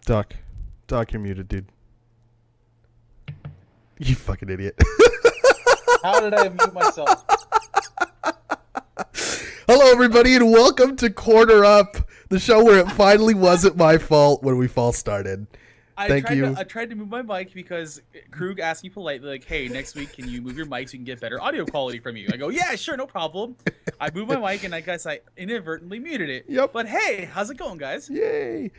Doc, you're muted, dude. You fucking idiot. How did I mute myself? Hello, everybody, and welcome to Corner Up, the show where it finally wasn't my fault when we fall started. Thank you. I tried to move my mic because Krug asked me politely, like, hey, next week, can you move your mic so we can get better audio quality from you? I go, yeah, sure, no problem. I moved my mic, and I guess I inadvertently muted it. Yep. But hey, how's it going, guys? Yay.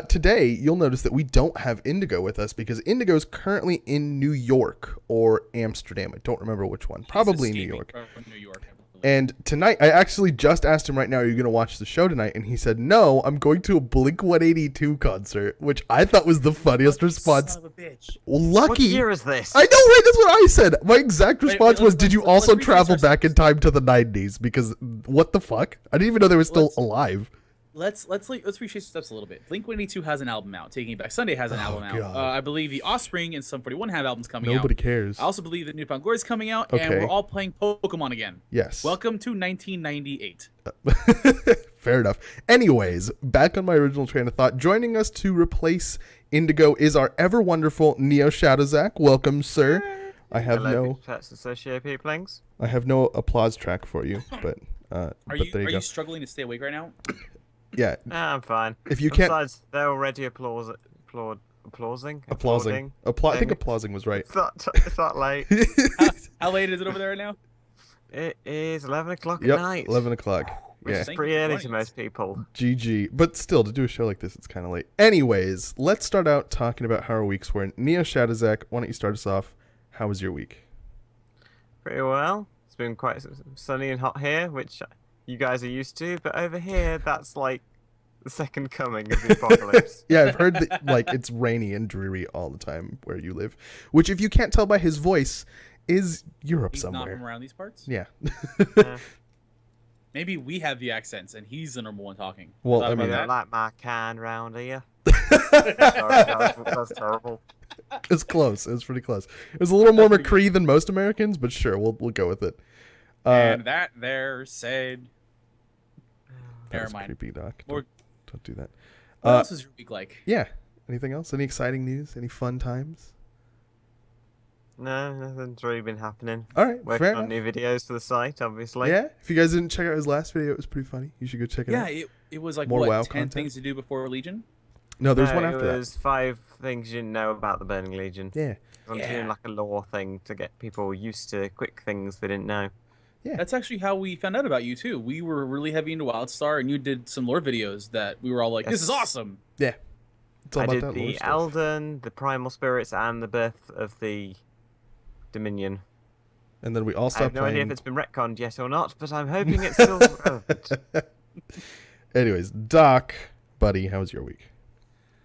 Today, you'll notice that we don't have Indigo with us because Indigo is currently in New York or Amsterdam. I don't remember which one. Probably New York. From New York. And tonight, I actually just asked him right now, are you going to watch the show tonight? And he said, no, I'm going to a Blink-182 concert, which I thought was the funniest response. Son of a bitch. Well, lucky. What year is this? I know, right? That's what I said. My exact response was, let's- did you let's also retrace travel our back in time to the 90s? Because what the fuck? I didn't even know they were still Let's- alive. Let's retrace the steps a little bit. Blink-182 has an album out. Taking It Back Sunday has an album out. God. I believe The Offspring and Sum 41 have albums coming out. Nobody cares. I also believe that New Found Glory is coming out, Okay. and we're all playing Pokemon again. Yes. Welcome to 1998. Fair enough. Anyways, back on my original train of thought, joining us to replace Indigo is our ever wonderful Neo Shadowzak. Welcome, sir. I have Hello, Pets Associate Peoplings. no applause track for you, but Are there you you go. struggling to stay awake right now? Yeah. Nah, I'm fine. If you can't Besides, they're already applauding. I think applauding was right. It's not late. How late is it over there right now? It is 11 o'clock Yep, at night. 11 o'clock. Which Yeah. is Thank pretty you for early joining to us. most people. GG. But still, to do a show like this, it's kind of late. Anyways, let's start out talking about how our weeks were. Neo Shadowzak, why don't you start us off? How was your week? Pretty well. It's been quite sunny and hot here, which you guys are used to. But over here, that's like the second coming of the apocalypse. Yeah, I've heard that like it's rainy and dreary all the time where you live, which if you can't tell by his voice is Europe He's somewhere. not from around these parts. Yeah. Yeah. Maybe we have the accents, and he's the number one talking. Well, Thought I about mean, I that? don't like my kind round here. Sorry, that's terrible. It's close. It was pretty close. It was a little more McCree than most Americans, but sure, we'll go with it. And that there said, That never was mind. creepy, Doc. More- Don't do that. What else was your week like? Yeah. Anything else? Any exciting news? Any fun times? No, nothing's really been happening. All right, Working fair on enough. new videos for the site, obviously. Yeah. If you guys didn't check out his last video, it was pretty funny. You should go check it Yeah, out. it was like More what, WoW 10 content? things to do before Legion? No, there's No, one after it was 5 things you didn't know about the Burning Legion. that. Yeah. I'm Yeah. doing like a lore thing to get people used to quick things they didn't know. Yeah. That's actually how we found out about you too. We were really heavy into WildStar, and you did some lore videos that we were all like, "This is Yes. awesome." Yeah. It's all I about did that lore the stuff. Elden, the Primal Spirits, and the Birth of the Dominion. And then we all I have stopped no idea playing. if it's been retconned yet or not, but I'm hoping it's still relevant. Anyways, Doc, buddy, how was your week?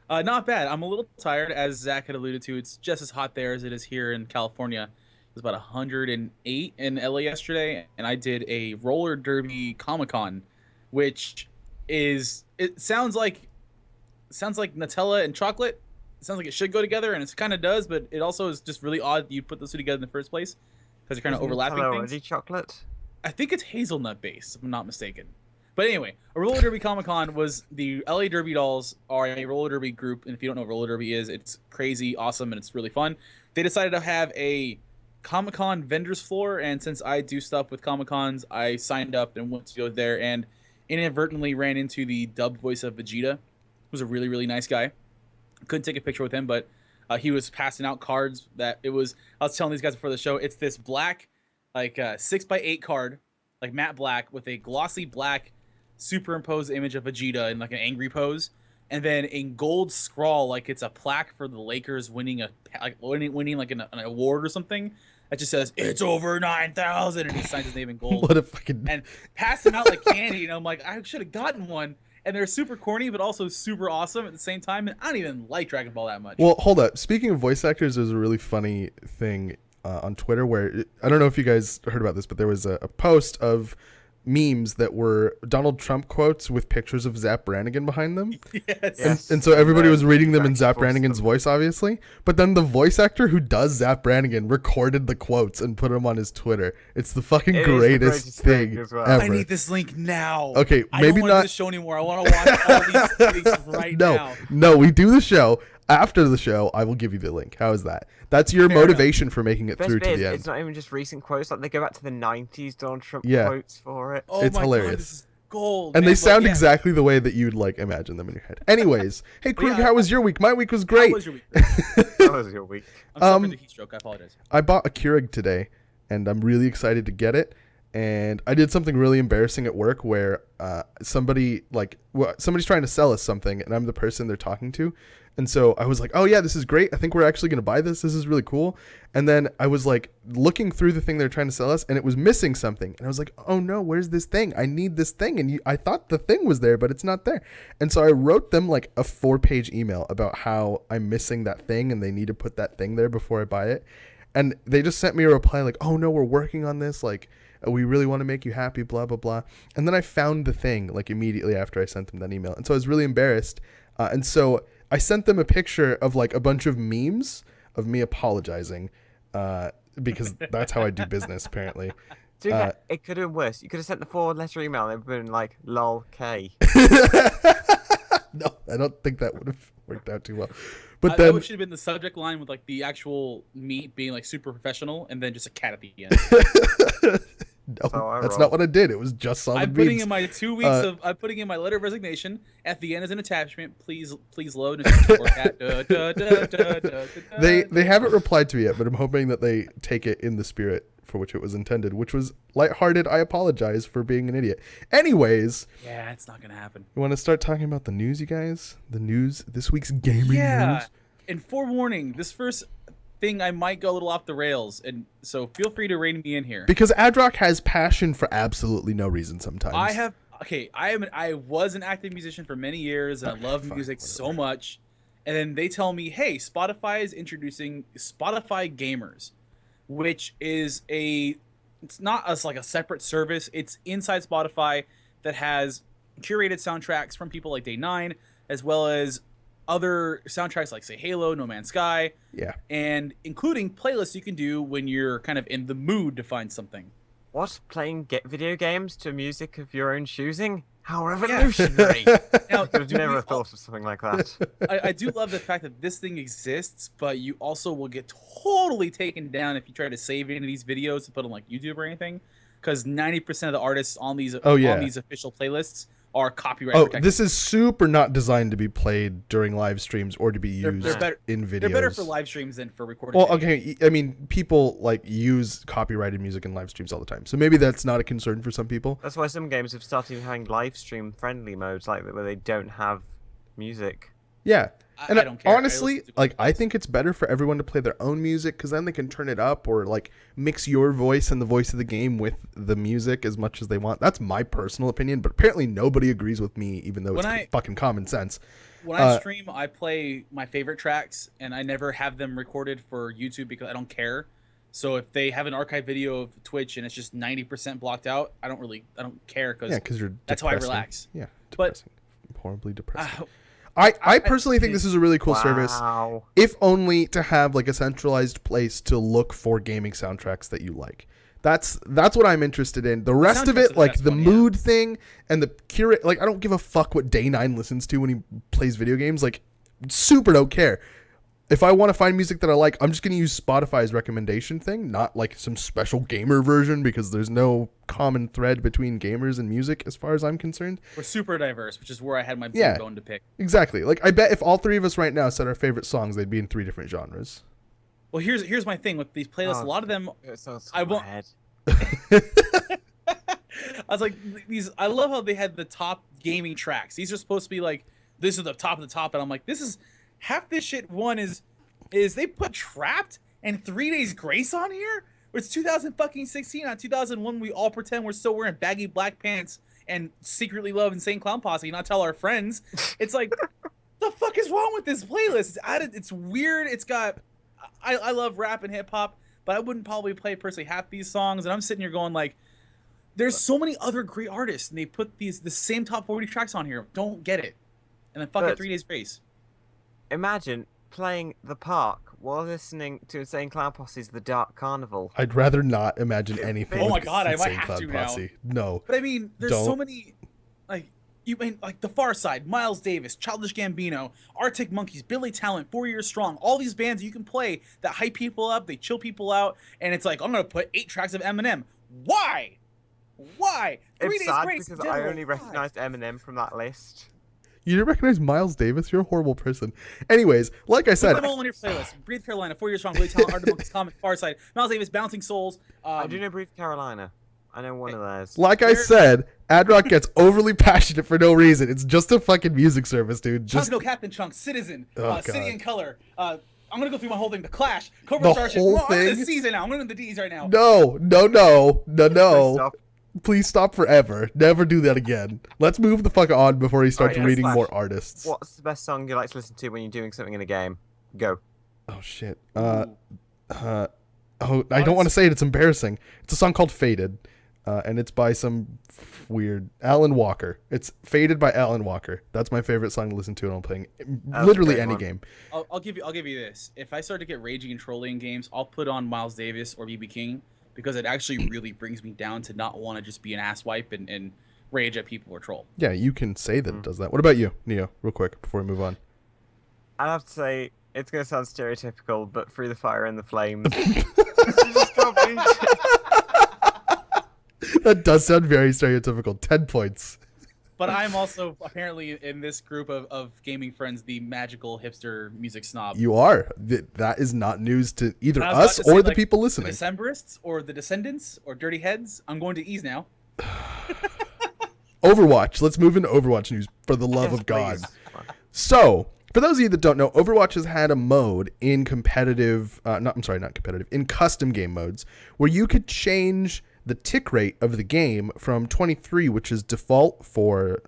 Not bad. I'm a little tired, as Zach had alluded to. It's just as hot there as it is here in California. It was about 108 in LA yesterday, and I did a roller derby Comic-Con, which is sounds like Nutella and chocolate. It sounds like it should go together, and it kind of does, but it also is just really odd you put those two together in the first place because you're kind of Isn't overlapping Nutella things. already chocolate? I think it's hazelnut based, if I'm not mistaken. But anyway, a roller derby Comic Con was the LA Derby Dolls are a roller derby group, and if you don't know what roller derby is, it's crazy, awesome, and it's really fun. They decided to have a Comic Con vendors floor, and since I do stuff with Comic Cons, I signed up and went to go there, and inadvertently ran into the dubbed voice of Vegeta, who was a really, really nice guy. Couldn't take a picture with him, but he was passing out cards that it was. I was telling these guys before the show, it's this black, like 6x8 card, like matte black with a glossy black superimposed image of Vegeta in like an angry pose, and then in gold scrawl like it's a plaque for the Lakers winning winning like an award or something that just says it's over 9,000, and he signs his name in gold What a fucking... and pass them out like candy. And I'm like, I should have gotten one. And they're super corny, but also super awesome at the same time. And I don't even like Dragon Ball that much. Well, hold up. Speaking of voice actors, there's a really funny thing on Twitter where I don't know if you guys heard about this, but there was a post of memes that were Donald Trump quotes with pictures of Zap Brannigan behind them. Yes. And so everybody was reading them in Zap Practical Brannigan's stuff. voice, obviously. But then the voice actor who does Zap Brannigan recorded the quotes and put them on his Twitter. It's the fucking It is the greatest greatest thing thing as well. ever. I need this link now. Okay, I maybe don't want to do not. the show anymore. I want to watch all these things right now. No, we do the show. After the show, I will give you the link. How is that? That's your Fair motivation for making it Best through bit to is, the end. it's not even just recent quotes. Like they go back to the '90s Donald Trump Yeah. quotes for it. Oh It's my hilarious. god, this is gold. And man. they sound But yeah, exactly the way that you'd like imagine them in your head. Anyways, hey Krug, yeah, how was your week? My week was How great. was your week? That was your week. I'm suffering the heat stroke. I apologize. I bought a Keurig today, and I'm really excited to get it. And I did something really embarrassing at work where somebody's trying to sell us something, and I'm the person they're talking to. And so I was like, oh yeah, this is great. I think we're actually going to buy this. This is really cool. And then I was like looking through the thing they're trying to sell us, and it was missing something. And I was like, oh no, where's this thing? I need this thing. And I thought the thing was there, but it's not there. And so I wrote them like a 4-page email about how I'm missing that thing and they need to put that thing there before I buy it. And they just sent me a reply like, oh no, we're working on this. Like, we really want to make you happy, blah, blah, blah. And then I found the thing like immediately after I sent them that email. And so I was really embarrassed. And so I sent them a picture of like a bunch of memes of me apologizing because that's how I do business, apparently. Dude, it could have been worse. You could have sent the 4-letter email and it would have been like lol k. No, I don't think that would have worked out too well. But That then should have been the subject line with like the actual meat being like super professional, and then just a cat at the end. no, how I that's roll. not what I did. It was just solid I'm putting memes. in my 2 weeks of. I'm putting in my letter of resignation. At the end as an attachment. Please load. And cat. They haven't replied to me yet, but I'm hoping that they take it in the spirit for which it was intended, which was lighthearted. I apologize for being an idiot. Anyways, Yeah, it's not gonna happen. you want to start talking about the news, you guys? The news, this week's gaming Yeah. news. And forewarning, this first thing I might go a little off the rails, and so feel free to rein me in here. Because Adrock has passion for absolutely no reason sometimes. I was an active musician for many years, and I love fine, music whatever. so much. And then they tell me, hey, Spotify is introducing Spotify Gamers, which is it's not like a separate service. It's inside Spotify that has curated soundtracks from people like Day 9, as well as other soundtracks like, say, Halo, No Man's Sky, Yeah. and including playlists you can do when you're kind of in the mood to find something. What? Playing video games to music of your own choosing? How revolutionary! Now, I've never thought of something like that. I do love the fact that this thing exists, but you also will get totally taken down if you try to save any of these videos to put on like YouTube or anything, because 90% of the artists on these on these official playlists are copyright protected. This is super not designed to be played during live streams or to be used in videos. They're better for live streams than for recording. Well, video. okay. I mean, people like use copyrighted music in live streams all the time, so maybe that's not a concern for some people. That's why some games have started having live stream friendly modes, like where they don't have music. Yeah, and I don't care. honestly, I think it's better for everyone to play their own music because then they can turn it up or like mix your voice and the voice of the game with the music as much as they want. That's my personal opinion, but apparently nobody agrees with me, even though it's fucking common sense. When I stream, I play my favorite tracks, and I never have them recorded for YouTube because I don't care. So if they have an archive video of Twitch and it's just 90% blocked out, I don't care because you're that's how I depressing. relax. Yeah, But- depressing. Horribly depressing. I personally think this is a really cool service, Wow. if only to have like a centralized place to look for gaming soundtracks that you like. That's what I'm interested in. The rest of soundtracks are it, the like best the one, yeah. mood thing and the curate, like I don't give a fuck what Day 9 listens to when he plays video games. Like, super don't care. If I want to find music that I like, I'm just going to use Spotify's recommendation thing, not like some special gamer version, because there's no common thread between gamers and music as far as I'm concerned. We're super diverse, which is where I had my Yeah. bone to pick. Exactly. Like, I bet if all three of us right now said our favorite songs, they'd be in 3 different genres. Well, here's my thing with these playlists. Oh, A lot of them, It sounds I won't- bad. I was like, these. I love how they had the top gaming tracks. These are supposed to be like, this is the top of the top, and I'm like, this is half this shit. One is they put Trapped and 3 Days Grace on here. It's 2016, not 2001. We all pretend we're still wearing baggy black pants and secretly love Insane Clown Posse, not tell our friends. It's like, the fuck is wrong with this playlist? It's weird. It's got. I love rap and hip hop, but I wouldn't probably play personally half these songs. And I'm sitting here going like, There's so many other great artists, and they put the same top 40 tracks on here. Don't get it. And then fucking But 3 days grace. imagine playing the park while listening to Insane Clown Posse's The Dark Carnival. I'd rather not imagine anything. Oh my with God, I might Insane have Clown to now. Posse. No. But I mean, there's so Don't. many, like, you mean like The Far Side, Miles Davis, Childish Gambino, Arctic Monkeys, Billy Talent, 4 Years Strong, all these bands you can play that hype people up, they chill people out, and it's like, I'm gonna put 8 tracks of Eminem. Why? Why? 3 It's days sad grace. because I General, only why? recognized Eminem from that list. You didn't recognize Miles Davis? You're a horrible person. Anyways, like I said, Put them all on your playlist. Breathe Carolina, 4 Years Strong, Billy Talent, Arctic Monkeys, Comet, Far Side, Miles Davis, Bouncing Souls. I do know Breathe Carolina. I know one of theirs. like I said, Adrock gets overly passionate for no reason. It's just a fucking music service, dude. Just Chunk No Captain Chunk, Citizen, Oh, City God. in Color. I'm gonna go through my whole thing. The Clash, Cobra The Starship. whole I'm in thing? the season now. I'm in the D's right now. no. Stop. Please stop forever. Never do that again. Let's move the fuck on before he starts Alright, reading Slash, more artists. What's the best song you like to listen to when you're doing something in a game? Go. Oh shit. Ooh. I don't want to say it. It's embarrassing. It's a song called Faded, and it's by some weird Alan Walker. It's Faded by Alan Walker. That's my favorite song to listen to when I'm playing That's a literally great any one. game. I'll give you this. If I start to get raging and trolling in games, I'll put on Miles Davis or BB King because it actually really brings me down to not want to just be an asswipe and rage at people or troll. Yeah, you can say that it does that. What about you, Neo? Real quick before we move on. I'd have to say, it's going to sound stereotypical, but Through the Fire and the Flames. Just got me. That does sound very stereotypical. 10 points. But I'm also apparently in this group of gaming friends the magical hipster music snob. You are. That is not news to either I was about us to say, or the like, people The listening. Decemberists or the Descendants or Dirty Heads. I'm going to ease now. Overwatch. Let's move into Overwatch news for the love Yes, of God. please. So, for those of you that don't know, Overwatch has had a mode in competitive, not competitive, in custom game modes where you could change the tick rate of the game from 23, which is default for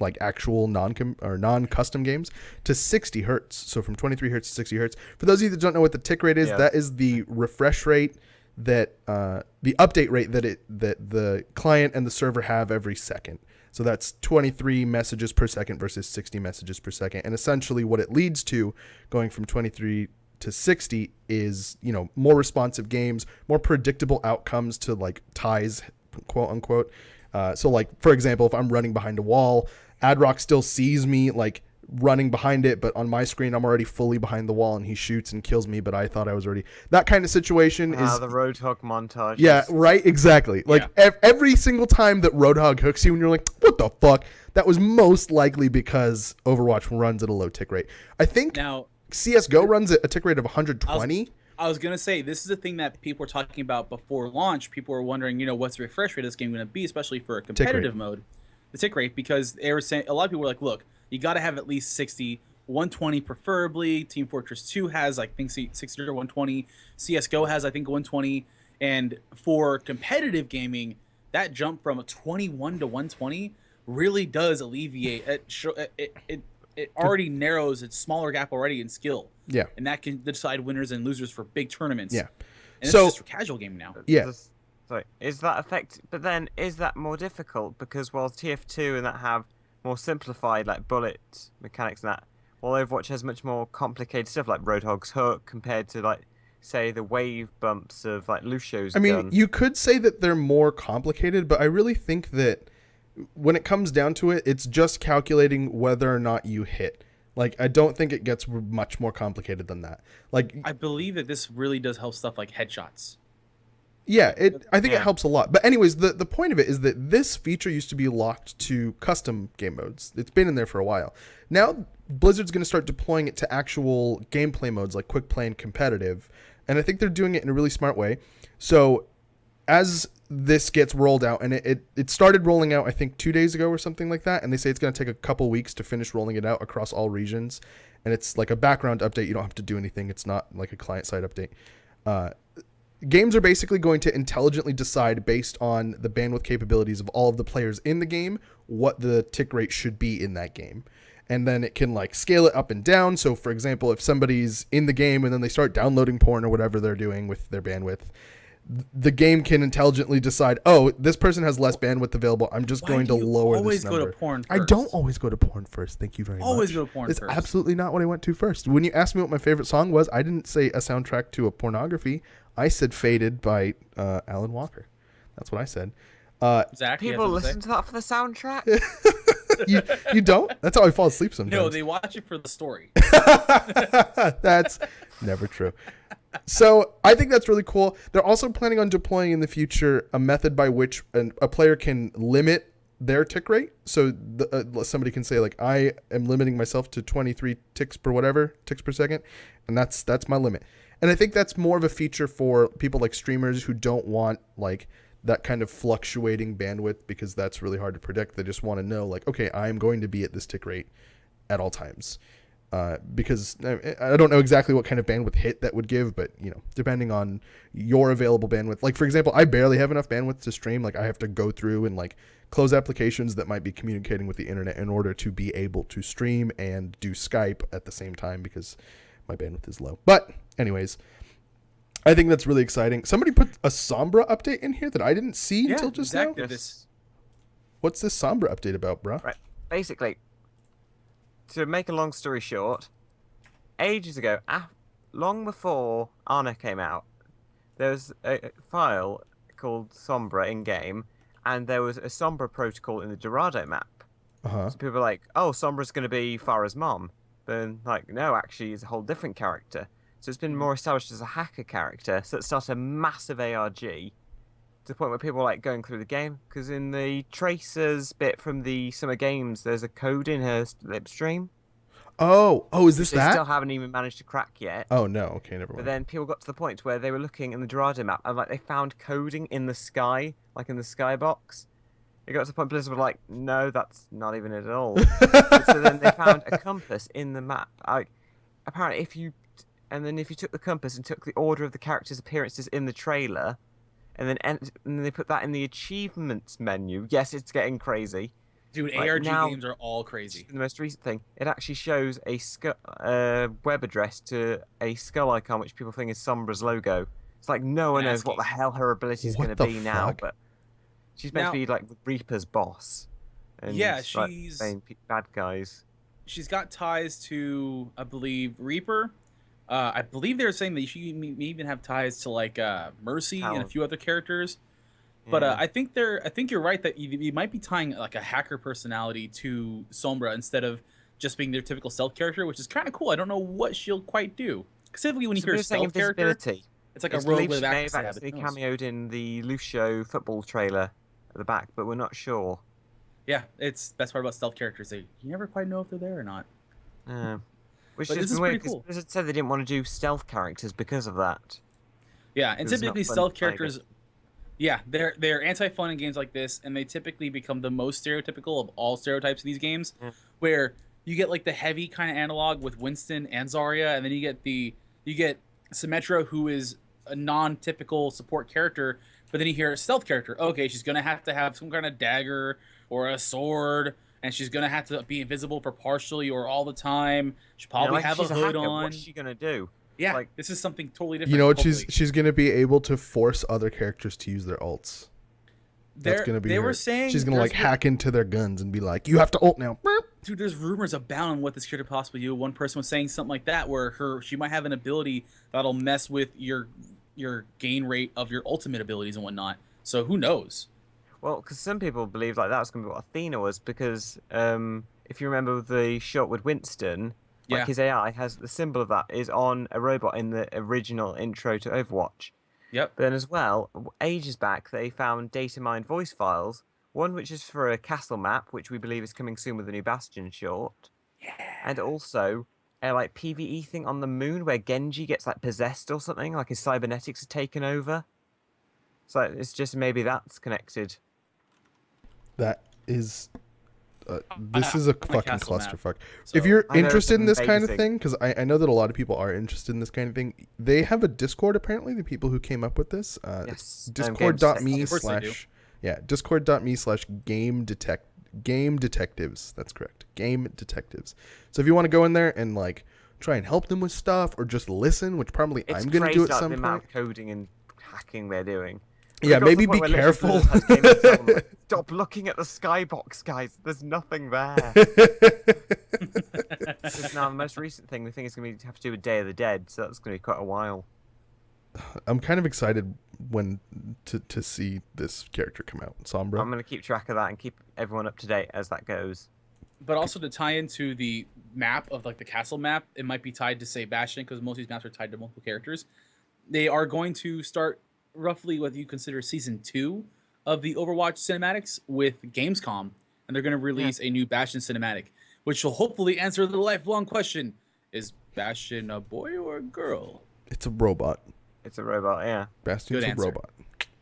like actual non-custom games, to 60 hertz. So from 23 hertz to 60 hertz. For those of you that don't know what the tick rate is, Yeah. that is the refresh rate that the update rate that the client and the server have every second. So that's 23 messages per second versus 60 messages per second. And essentially what it leads to going from 23 to 60 is, more responsive games, more predictable outcomes to like ties, quote unquote. So like, for example, if I'm running behind a wall, Adrock still sees me like running behind it, but on my screen, I'm already fully behind the wall and he shoots and kills me, but I thought I was already... That kind of situation is... The Roadhog montage. Yeah, right, exactly. Like, every single time that Roadhog hooks you and you're like, what the fuck? That was most likely because Overwatch runs at a low tick rate. I think Now, CSGO runs at a tick rate of 120. I was going to say, this is a thing that people were talking about before launch. People were wondering, what's the refresh rate of this game going to be, especially for a competitive mode. The tick rate, because they were saying, a lot of people were like, look, you got to have at least 60, 120 preferably. Team Fortress 2 has, I think, 60 or 120. CSGO has, I think, 120. And for competitive gaming, that jump from a 21 to 120 really does alleviate. It already narrows its smaller gap already in skill. Yeah. And that can decide winners and losers for big tournaments. Yeah. And So- it's just for casual gaming now. Yeah. Sorry, is that but then is that more difficult? Because while TF2 and that have more simplified like bullet mechanics and that, while Overwatch has much more complicated stuff like Roadhog's hook compared to like, say, the wave bumps of like Lucio's I mean, gun. you could say that they're more complicated, but I really think that when it comes down to it, it's just calculating whether or not you hit. Like, I don't think it gets much more complicated than that. Like, I believe that this really does help stuff like headshots. yeah, I think it Yeah. helps a lot. But anyways, the point of it is that this feature used to be locked to custom game modes. It's been in there for a while. Now, Blizzard's going to start deploying it to actual gameplay modes like quick play and competitive. And I think they're doing it in a really smart way. So as this gets rolled out, and it started rolling out, I think, 2 days ago or something like that. And they say it's going to take a couple weeks to finish rolling it out across all regions. And it's like a background update. You don't have to do anything. It's not like a client-side update. Games are basically going to intelligently decide based on the bandwidth capabilities of all of the players in the game what the tick rate should be in that game. And then it can like scale it up and down. So for example, if somebody's in the game and then they start downloading porn or whatever they're doing with their bandwidth, the game can intelligently decide, oh, this person has less bandwidth available. I'm just going to lower this number. Always go to porn I first. don't always go to porn first. Thank you very much. Always go to porn It's first. absolutely not what I went to first. When you asked me what my favorite song was, I didn't say a soundtrack to a pornography. I said Faded by Alan Walker. That's what I said. Zach, you have People something to say? listen to that for the soundtrack. You don't? That's how I fall asleep sometimes. No, they watch it for the story. That's never true. So I think that's really cool. They're also planning on deploying in the future a method by which a player can limit their tick rate. So somebody can say, like, I am limiting myself to 23 ticks per second, and that's my limit. And I think that's more of a feature for people like streamers who don't want like that kind of fluctuating bandwidth, because that's really hard to predict. They just want to know, like, okay, I am going to be at this tick rate at all times. Because I don't know exactly what kind of bandwidth hit that would give, but depending on your available bandwidth, like for example, I barely have enough bandwidth to stream. Like I have to go through and like close applications that might be communicating with the internet in order to be able to stream and do Skype at the same time, because my bandwidth is low. But anyways, I think that's really exciting. Somebody put a Sombra update in here that I didn't see until just Zach now. did this. What's this Sombra update about, bro? Right. Basically, to make a long story short, ages ago, long before Arna came out, there was a file called Sombra in-game, and there was a Sombra protocol in the Dorado map. Uh-huh. So people were like, oh, Sombra's going to be Farah's mom. But like, no, actually, he's a whole different character. So it's been more established as a hacker character, so it started a massive ARG to the point where people were like going through the game, because in the Tracers bit from the Summer Games, there's a code in her lip stream. Oh, is this They that? still haven't even managed to crack yet. Oh no, okay, never But mind. then people got to the point where they were looking in the Dorado map, and like they found coding in the sky, like in the skybox. It got to the point Blizzard were like, no, that's not even it at all. So then they found a compass in the map. Like, apparently, if you took the compass and took the order of the characters' appearances in the trailer, and then they put that in the achievements menu. Yes, it's getting crazy. Dude, Like, ARG now- games are all crazy. The most recent thing, it actually shows a web address to a skull icon, which people think is Sombra's logo. It's like no one knows what the hell her ability is What going to the be now, fuck? but she's meant to be like the Reaper's boss. And, Yeah, like, she's- saying bad guys. She's got ties to, I believe, Reaper. I believe they were saying that she may even have ties to like Mercy and a Talon. few other characters. But Yeah. I think you're right that you might be tying like a hacker personality to Sombra instead of just being their typical stealth character, which is kind of cool. I don't know what she'll quite do. Specifically when you So hear we're saying stealth character, invisibility. it's like a It's rogue believed with she may access have to have, actually who knows? cameoed in the Lucio football trailer at the back, but we're not sure. Yeah, it's best part about stealth characters. You never quite know if they're there or not. Which But is this is weird pretty because cool. Blizzard said they didn't want to do stealth characters because of that. Yeah, and It was not typically fun stealth to play characters, yeah, they're anti-fun in games like this, and they typically become the most stereotypical of all stereotypes in these games, where you get like the heavy kind of analog with Winston and Zarya, and then you get Symmetra, who is a non-typical support character, but then you hear a stealth character. Okay, she's gonna have to have some kind of dagger or a sword, and she's gonna have to be invisible for partially or all the time. She'll probably like, have a she's hood hacker, on. What's she gonna do? Yeah, like- this is something totally different. You know what? hopefully. She's gonna be able to force other characters to use their ults. That's gonna be they her. were saying She's gonna like there's- hack into their guns and be like, "You have to ult now." Dude, there's rumors abound on what this character possibly do. One person was saying something like that, where she might have an ability that'll mess with your gain rate of your ultimate abilities and whatnot. So who knows? Well, because some people believe like that's going to be what Athena was, because if you remember the shot with Winston, like Yeah. his AI has the symbol of that is on a robot in the original intro to Overwatch. Yep. But then as well, ages back, they found data mined voice files, one which is for a castle map, which we believe is coming soon with the new Bastion short. Yeah. And also a like PvE thing on the moon where Genji gets like possessed or something, like his cybernetics are taken over. So it's just maybe that's connected. That is. This is a fucking castle map. clusterfuck. So- If you're I know, it's interested in this kind of amazing. thing, because I know that a lot of people are interested in this kind of thing, they have a Discord apparently. The people who came up with this, Yes, it's Games discord.me Of course they do. discord.me/game detectives. That's correct. Game detectives. So if you want to go in there and like try and help them with stuff or just listen, which probably It's I'm gonna crazy do at like, some the point. amount of coding and hacking they're doing. Yeah, It got to maybe the point be where literally careful. Blizzard had came and told them, like, stop looking at the skybox, guys. There's nothing there. Because now the most recent thing, the thing is going to have to do with Day of the Dead, so that's going to be quite a while. I'm kind of excited when to see this character come out, Sombra. I'm going to keep track of that and keep everyone up to date as that goes. But also to tie into the map of like the castle map, it might be tied to say Bastion because most of these maps are tied to multiple characters. They are going to start roughly what you consider season 2 of the Overwatch cinematics with Gamescom, and they're going to release a new Bastion cinematic, which will hopefully answer the lifelong question: is Bastion a boy or a girl? It's a robot. It's a robot, yeah. Bastion's Good a answer. robot.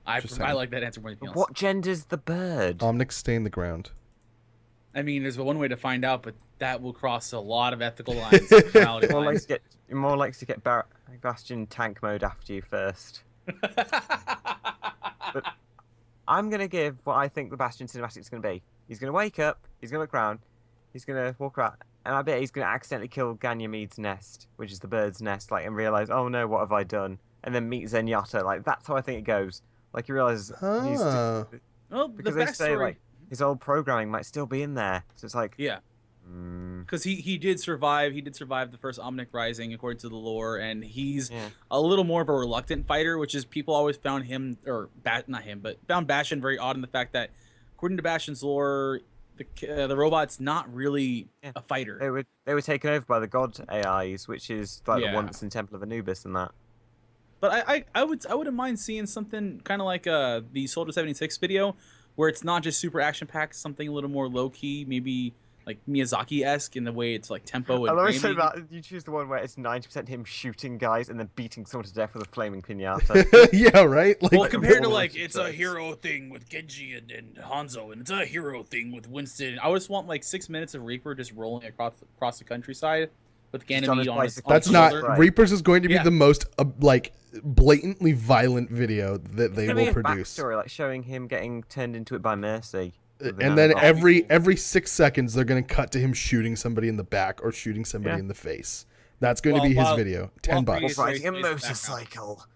I like that answer more than anything else. What gender's the bird? Omnic stain the ground. I mean, there's one way to find out, but that will cross a lot of ethical lines. And morality More likely lines. to get Bastion tank mode after you first. But I'm going to give what I think the Bastion cinematic is going to be. He's going to wake up, he's going to look around, he's going to walk around, and I bet he's going to accidentally kill Ganymede's nest, which is the bird's nest, like, and realise, oh no, what have I done? And then meet Zenyatta. Like, that's how I think it goes. Like, he realises he's... Ah. Well, Because the they say, backstory, like, his old programming might still be in there. So it's like... yeah, because he did survive. He did survive the first Omnic Rising, according to the lore, and he's a little more of a reluctant fighter, which is people always found him, or not him, but found Bastion very odd in the fact that, according to Bastion's lore, the robot's not really a fighter. They were taken over by the god AIs, which is like Yeah. the ones in Temple of Anubis and that. But I wouldn't mind seeing something kind of like the Soldier 76 video, where it's not just super action packed, something a little more low key, maybe like Miyazaki-esque in the way it's like tempo and I always say framing. that you choose the one where it's 90% him shooting guys and then beating someone to death with a flaming pinata. Yeah, right. Like, Well, compared to Overwatch like it's a sucks. hero thing with Genji and Hanzo, and it's a hero thing with Winston. I just want like 6 minutes of Reaper just rolling across the countryside with Just on his Ganymede on his bicycle. that's his not shoulder. Right. Reapers is going to be Yeah. the most like blatantly violent video that they It's will gonna be a produce. backstory, like showing him getting turned into it by Mercy. with the And then nanobots. every 6 seconds they're going to cut to him shooting somebody in the back or shooting somebody in the face. That's going to be his While- video. while $10. Freeze- riding a Race- race motorcycle.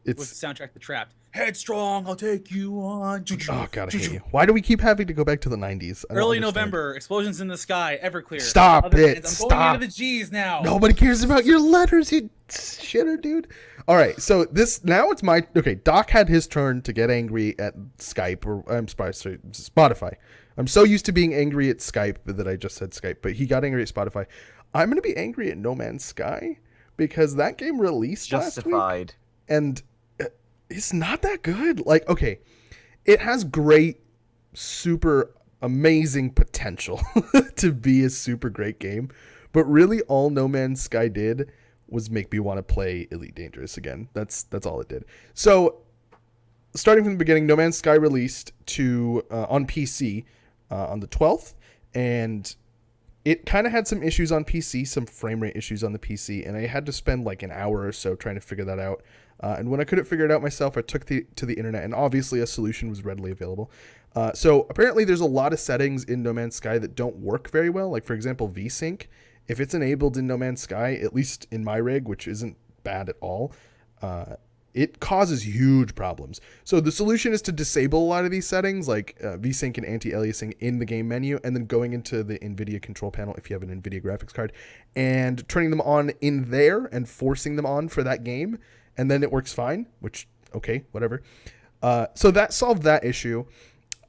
with the It's soundtrack The Trapped. Headstrong, I'll take you on. oh god, I hate you. Why do we keep having to go back to the 90s? I don't Early understand. November, explosions in the sky, Everclear. Stop Other it, bands. I'm going stop. into the G's now. Nobody cares about your letters, you shitter, dude. All right, so now it's my okay. Doc had his turn to get angry at Skype or sorry, Spotify. I'm so used to being angry at Skype that I just said Skype, but he got angry at Spotify. I'm gonna be angry at No Man's Sky because that game released last week, Justified. and it's not that good. Like, okay, it has great, super amazing potential to be a super great game, but really all No Man's Sky did was make me want to play Elite Dangerous again. That's all it did. So, starting from the beginning, No Man's Sky released to on PC on the 12th, and it kind of had some issues on PC, some frame rate issues on the PC, and I had to spend like an hour or so trying to figure that out. And when I couldn't figure it out myself, I took to the internet, and obviously a solution was readily available. So apparently there's a lot of settings in No Man's Sky that don't work very well. Like, for example, VSync. If it's enabled in No Man's Sky, at least in my rig, which isn't bad at all, it causes huge problems. So the solution is to disable a lot of these settings, like VSync and anti-aliasing in the game menu, and then going into the NVIDIA control panel if you have an NVIDIA graphics card, and turning them on in there and forcing them on for that game, and then it works fine, which, okay, whatever. So that solved that issue.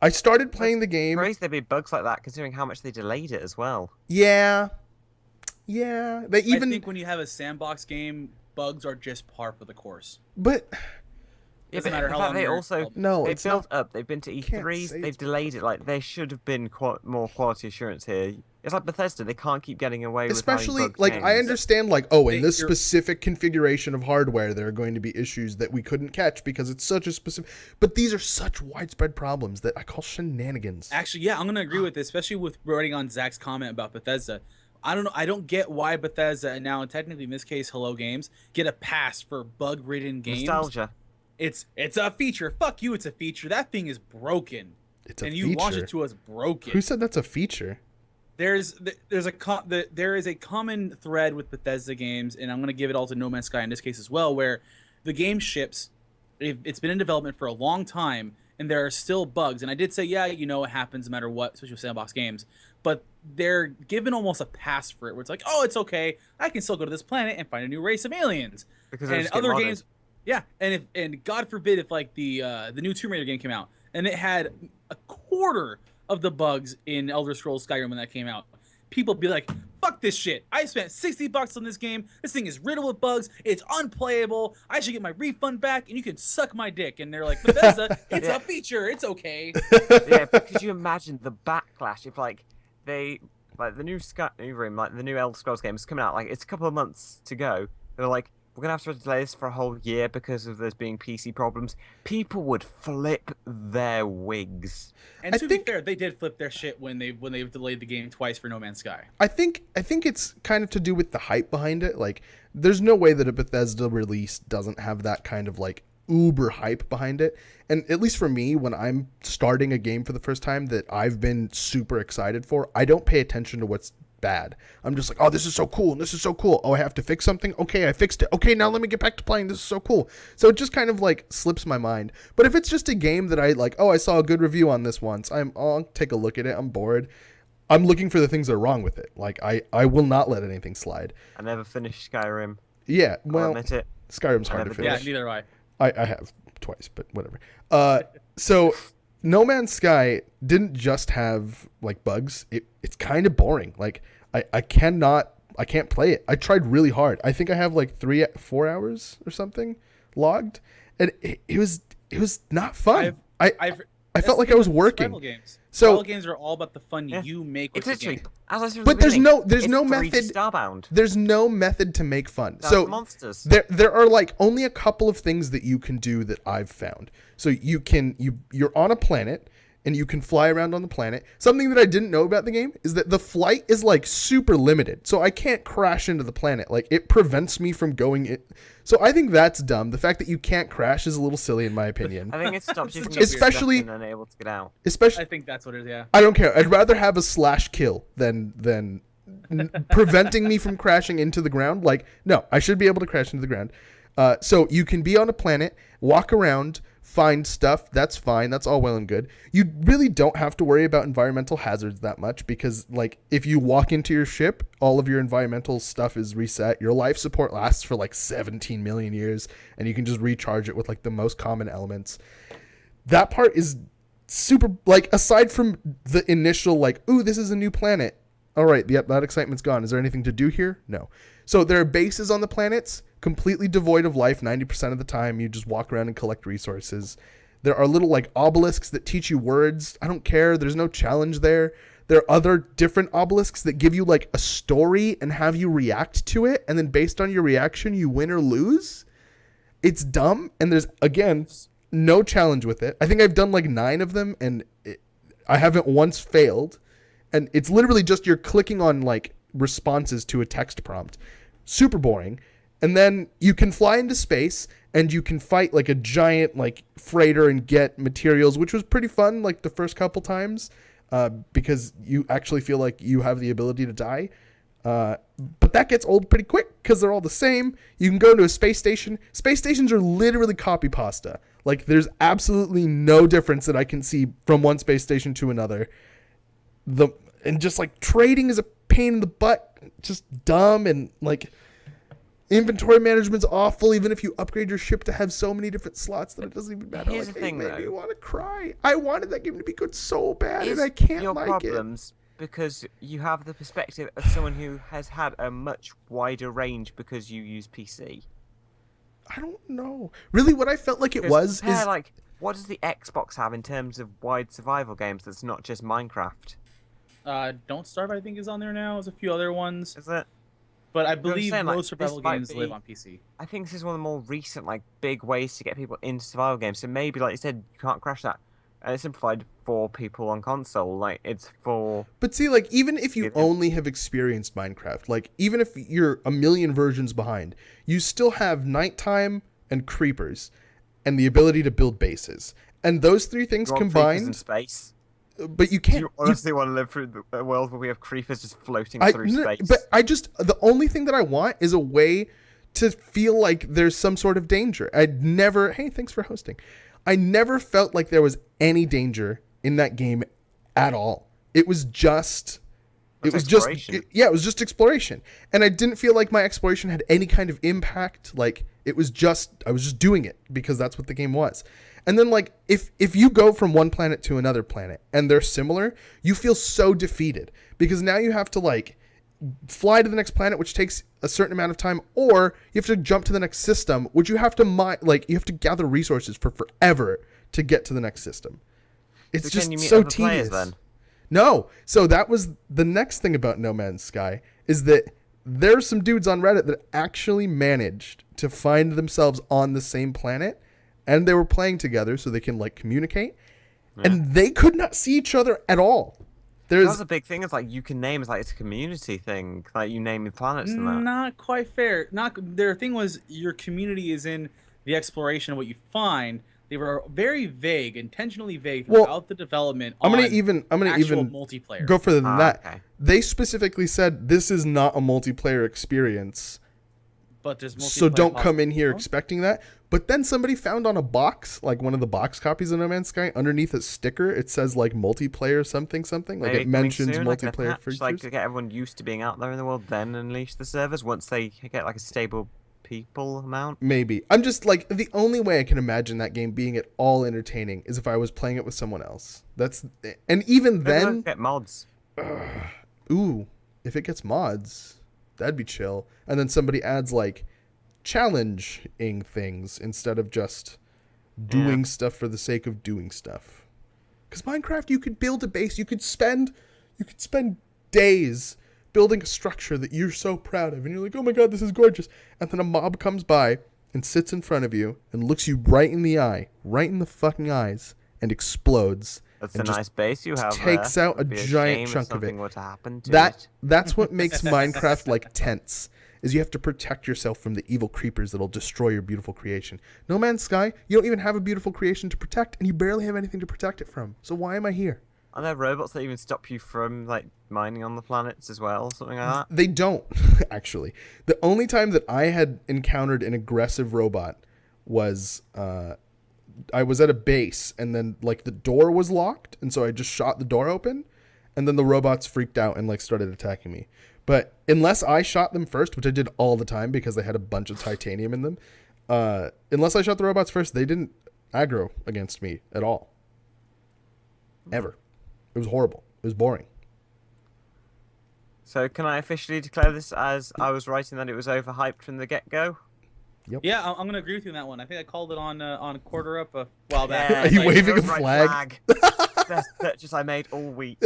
I started playing the game. Crazy there'd be bugs like that, considering how much they delayed it as well. Yeah. They I even... think when you have a sandbox game, bugs are just par for the course. But... Doesn't but matter in how fact, long they you're also involved. No, they've it's built not... up. They've been to can't E3s. say They've it's delayed it. Like, there should have been more quality assurance here. It's like Bethesda. They can't keep getting away with Especially, having bugged like, I games. understand, like, oh, in They- this you're- specific configuration of hardware, there are going to be issues that we couldn't catch because it's such a specific... But these are such widespread problems that I call shenanigans. Actually, yeah, I'm gonna agree with this, especially with writing on Zach's comment about Bethesda. I don't know. I don't get why Bethesda, and now technically in this case, Hello Games, get a pass for bug-ridden games. Nostalgia. It's a feature. Fuck you. It's a feature. That thing is broken. It's a and feature. you launch it to us broken. Who said that's a feature? There is a common thread with Bethesda games, and I'm gonna give it all to No Man's Sky in this case as well, where the game ships, it's been in development for a long time, and there are still bugs. And I did say, yeah, you know, it happens no matter what, especially with sandbox games. But they're given almost a pass for it, where it's like, oh, it's okay. I can still go to this planet and find a new race of aliens. Because And other games, yeah. And God forbid if like the new Tomb Raider game came out and it had a quarter of the bugs in Elder Scrolls Skyrim when that came out, people be like, fuck this shit. I spent $60 on this game. This thing is riddled with bugs. It's unplayable. I should get my refund back, and you can suck my dick. And they're like, Bethesda, it's a feature. It's okay. Yeah, but could you imagine the backlash if like they like the new Skyrim, like the new Elder Scrolls game is coming out, like it's a couple of months to go. They're like, we're gonna have to delay this for a whole year because of there's being PC problems. People would flip their wigs. And to be fair, they did flip their shit when they delayed the game twice for No Man's Sky. I think it's kind of to do with the hype behind it. Like, there's no way that a Bethesda release doesn't have that kind of like uber hype behind it. And at least for me, when I'm starting a game for the first time that I've been super excited for, I don't pay attention to what's bad. I'm just like, oh, this is so cool, and this is so cool. Oh, I have to fix something? Okay, I fixed it. Okay, now let me get back to playing. This is so cool. So it just kind of like slips my mind. But if it's just a game that I like, oh, I saw a good review on this once, I'll take a look at it. I'm bored. I'm looking for the things that are wrong with it. Like, I will not let anything slide. I never finished Skyrim. Yeah, I'll well, admit it. Skyrim's hard to never did. Yeah, finish. neither have I have twice, but whatever. So No Man's Sky didn't just have like bugs. It's kind of boring. Like, I can't play it. I tried really hard. I think I have like 4 hours or something logged, and it was not fun. I felt like I was working. Survival games. So Survival games are all about the fun you make with It's the literally, game. as I said at But the beginning, there's no it's 3D method. Starbound. There's no method to make fun. That's So monsters. there are like only a couple of things that you can do that I've found. So you're on a planet and you can fly around on the planet. Something that I didn't know about the game is that the flight is like super limited. So I can't crash into the planet. Like, it prevents me from going in. So I think that's dumb. The fact that you can't crash is a little silly in my opinion. I think it stops you from Especially- getting stuck and unable to get out. Especially I think that's what it is. Yeah. I don't care. I'd rather have a slash kill than preventing me from crashing into the ground. Like, no, I should be able to crash into the ground. So you can be on a planet, walk around, find stuff. That's fine. That's all well and good. You really don't have to worry about environmental hazards that much because, like, if you walk into your ship, all of your environmental stuff is reset. Your life support lasts for like 17 million years, and you can just recharge it with like the most common elements. That part is super, like, aside from the initial like, ooh, this is a new planet. All right, yep, that excitement's gone. Is there anything to do here? No. So there are bases on the planets, completely devoid of life 90% of the time. You just walk around and collect resources. There are little like obelisks that teach you words. I don't care. There's no challenge there. There are other different obelisks that give you like a story and have you react to it. And then based on your reaction, you win or lose. It's dumb. And there's, again, no challenge with it. I think I've done like 9 of them and I haven't once failed. And it's literally just you're clicking on like responses to a text prompt. Super boring. And then you can fly into space and you can fight like a giant like freighter and get materials, which was pretty fun like the first couple times because you actually feel like you have the ability to die. But that gets old pretty quick because they're all the same. You can go to a space station. Space stations are literally copy pasta. Like, there's absolutely no difference that I can see from one space station to another. And just like trading is a pain in the butt, just dumb, and like inventory management's awful. Even if you upgrade your ship to have so many different slots that it doesn't even matter. Here's like, the thing, made though. me want to cry. I wanted that game to be good so bad, Is and I can't your like problems because you have the perspective of someone who has had a much wider range because you use PC? it. I don't know. Really, what I felt like it was Compare, is like, what does the Xbox have in terms of wide survival games that's not just Minecraft? Don't Starve, I think, is on there now. There's a few other ones, Is it? but I what I'm believe saying, like, most survival this might games be- live on PC. I think this is one of the more recent, like, big ways to get people into survival games. So maybe, like you said, you can't crash that. And it's simplified for people on console. Like, it's for... But see, like, even if you Yeah. only have experienced Minecraft, like, even if you're a million versions behind, you still have nighttime and creepers and the ability to build bases. And those 3 things you want creepers in combined, space. but you Do can't... you honestly want to live through a world where we have creepers just floating through space? But the only thing that I want is a way to feel like there's some sort of danger. I'd never, hey, thanks for hosting. I never felt like there was any danger in that game at all. It was just, it was just, it was just exploration. And I didn't feel like my exploration had any kind of impact. Like it was just, I was just doing it because that's what the game was. And then like, if you go from one planet to another planet and they're similar, you feel so defeated because now you have to like fly to the next planet, which takes a certain amount of time, or you have to jump to the next system, which you have to you have to gather resources for forever to get to the next system. It's just can you meet so other tedious. players, then? No. So that was the next thing about No Man's Sky is that there's some dudes on Reddit that actually managed to find themselves on the same planet and they were playing together so they can like communicate and they could not see each other at all. That was a big thing. It's like you can name. It's like it's a community thing. Like you name your planets and that. Not quite fair. Their thing was your community is in the exploration of what you find. They were very vague, intentionally vague throughout the development. I'm gonna even multiplayer. Go further than that. Okay. They specifically said this is not a multiplayer experience. But there's multiplayer. So don't come in here expecting that. But then somebody found on a box, like one of the box copies of No Man's Sky, underneath a sticker, it says like multiplayer something. Like Maybe it mentions soon, multiplayer like features. Like to get everyone used to being out there in the world, then unleash the servers once they get like a stable people amount. Maybe. I'm just like, the only way I can imagine that game being at all entertaining is if I was playing it with someone else. And even then, get mods. Ooh, if it gets mods, that'd be chill. And then somebody adds like challenging things instead of just doing stuff for the sake of doing stuff. Because Minecraft, you could build a base. You could spend days building a structure that you're so proud of, and you're like, oh my god, this is gorgeous. And then a mob comes by and sits in front of you and looks you right in the eye, right in the fucking eyes, and explodes. That's a nice base you have. Takes out a giant chunk of it. Were to happen to that's what makes Minecraft like tense. Is you have to protect yourself from the evil creepers that'll destroy your beautiful creation. No Man's Sky, you don't even have a beautiful creation to protect, and you barely have anything to protect it from. So why am I here? Are there robots that even stop you from like mining on the planets as well, something like that? They don't, actually. The only time that I had encountered an aggressive robot was I was at a base, and then like the door was locked, and so I just shot the door open, and then the robots freaked out and like started attacking me. But unless I shot them first, which I did all the time because they had a bunch of titanium in them, unless I shot the robots first, they didn't aggro against me at all. Ever. It was horrible. It was boring. So can I officially declare this as I was writing that it was overhyped from the get-go? Yep. Yeah, I'm gonna agree with you on that one. I think I called it on Quarter Up a while back. Yeah, Are you like, waving a right flag? Best purchase I made all week.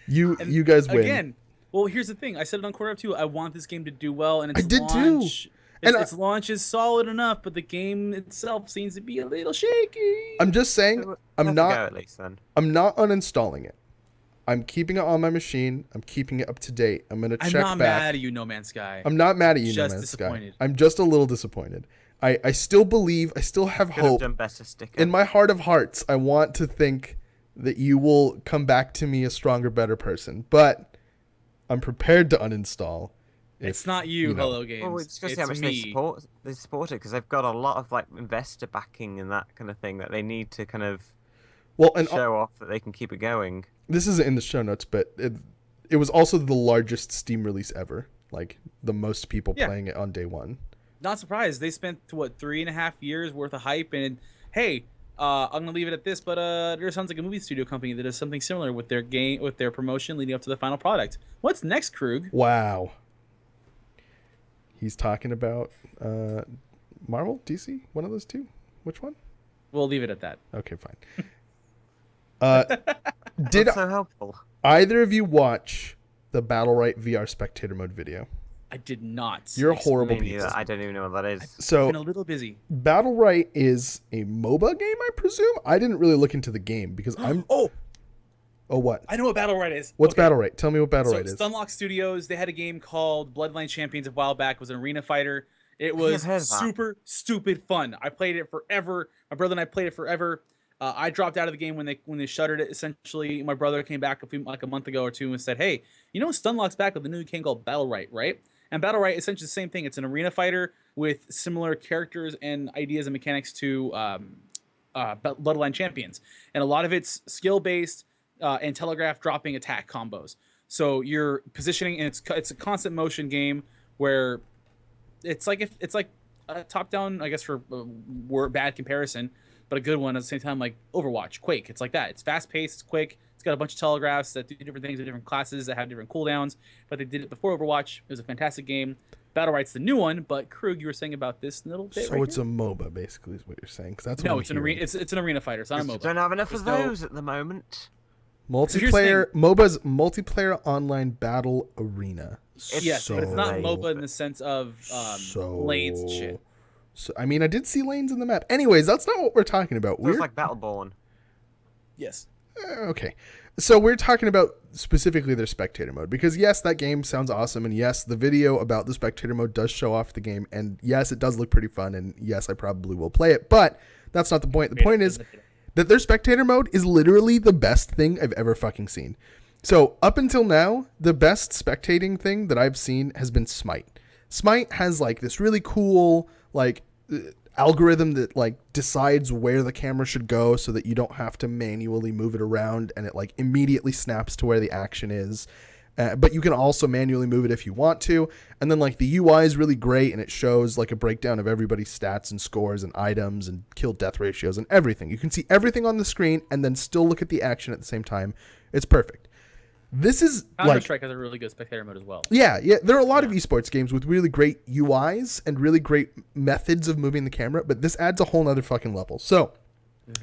You guys win. Again, well, here's the thing. I said it on Quarter Up too. I want this game to do well, and its I did launch, too. Its launch is solid enough, but the game itself seems to be a little shaky. I'm just saying, I'm not Go at least, then. I'm not uninstalling it. I'm keeping it on my machine. I'm keeping it up to date. I'm gonna check back. I'm not mad at you, No Man's Sky. I'm not mad at you, No Just Man's Sky. disappointed. I'm just a little disappointed. I still believe, I still have Could have hope. done better sticker. In my heart of hearts, I want to think that you will come back to me a stronger, better person. But I'm prepared to uninstall. It's not you, Hello Games. Well, it's just how much me. they support it because they've got a lot of like investor backing and that kind of thing that they need to kind of show off that they can keep it going. This isn't in the show notes, but it was also the largest Steam release ever. Like the most people playing it on day one. Not surprised. They spent 3.5 years worth of hype, and hey, I'm gonna leave it at this. But there sounds like a movie studio company that does something similar with their game, with their promotion leading up to the final product. What's next, Krug? Wow. He's talking about Marvel, DC, one of those two. Which one? We'll leave it at that. Okay, fine. Did That's so helpful. either of you watch the Battle Right VR spectator mode video? I did not. You're a horrible Me piece. neither. I don't even know what that is. I've So been a little busy. Battle Right is a MOBA game, I presume. I didn't really look into the game because I'm. Oh, What? I know what Battle Right is. What's Okay. Battle Right? Tell me what Battle So Right is. Stunlock Studios, they had a game called Bloodline Champions a while back. It was an arena fighter. It was heard of that. super stupid fun. I played it forever. My brother and I played it forever. I dropped out of the game when they shuttered it. Essentially, my brother came back a month ago or two and said, "Hey, you know Stunlock's back with a new game called Battle Right, right?" And Battle Right, essentially the same thing. It's an arena fighter with similar characters and ideas and mechanics to Bloodline Champions, and a lot of it's skill based and telegraph dropping attack combos. So you're positioning, and it's a constant motion game where it's like a top down, I guess, for bad comparison, but a good one at the same time, like Overwatch, Quake. It's like that. It's fast paced, it's quick. It's got a bunch of telegraphs that do different things with different classes that have different cooldowns. But they did it before Overwatch. It was a fantastic game. Battle Right's the new one, but Krug, you were saying about this little bit. So it's a MOBA, basically, is what you're saying. Cause that's no, what it's an arena. It's an arena fighter. It's not a MOBA. Don't have enough of those at the moment. Multiplayer MOBA's multiplayer online battle arena. Yes, but it's not MOBA in the sense of lanes and shit. So I mean, I did see lanes in the map. Anyways, that's not what we're talking about. Feels like Battleborn. Yes. Okay. So we're talking about specifically their spectator mode, because yes, that game sounds awesome, and yes, the video about the spectator mode does show off the game, and yes, it does look pretty fun, and yes, I probably will play it, but that's not the point. The point is that their spectator mode is literally the best thing I've ever fucking seen. So up until now, the best spectating thing that I've seen has been Smite. Smite has like this really cool like algorithm that like decides where the camera should go so that you don't have to manually move it around, and it like immediately snaps to where the action is. But you can also manually move it if you want to. And then like the UI is really great, and it shows like a breakdown of everybody's stats and scores and items and kill death ratios and everything. You can see everything on the screen and then still look at the action at the same time. It's perfect. This is Counter-Strike has a really good spectator mode as well. Yeah. There are a lot of esports games with really great UIs and really great methods of moving the camera, but this adds a whole nother fucking level. So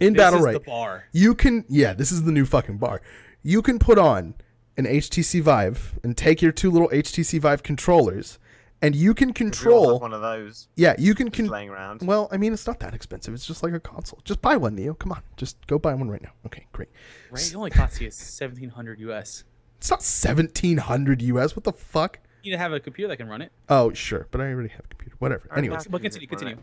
in Battle Right, the bar. You can, this is the new fucking bar. You can put on an HTC Vive and take your two little HTC Vive controllers, and you can control one of those. Yeah, you can laying around. Well, I mean, it's not that expensive. It's just like a console. Just buy one, Neo. Come on, just go buy one right now. Okay, great. Right, it only costs you $1,700 US. It's not $1,700 US. What the fuck? You need to have a computer that can run it. Oh, sure, but I already have a computer. Whatever. Anyways, but continue.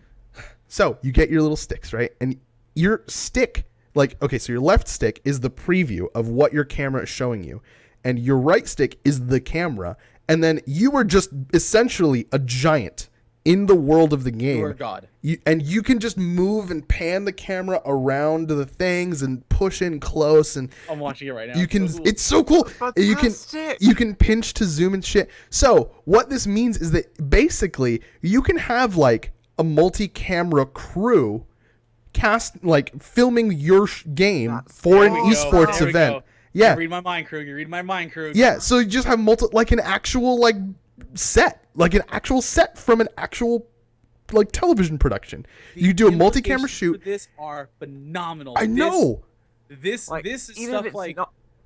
So you get your little sticks, right? And your stick, like, okay, so your left stick is the preview of what your camera is showing you, and your right stick is the camera, and then you are just essentially a giant in the world of the game. You are God. You can just move and pan the camera around the things and push in close, and I'm watching it right now. You can. It's so cool. You can pinch to zoom and shit. So what this means is that basically you can have like a multi-camera crew filming your game for an esports event. Yeah. You read my mind, Krug. Yeah, so you just have an actual set from an actual like television production. You do a multi-camera shoot. This are phenomenal. I know. This is stuff like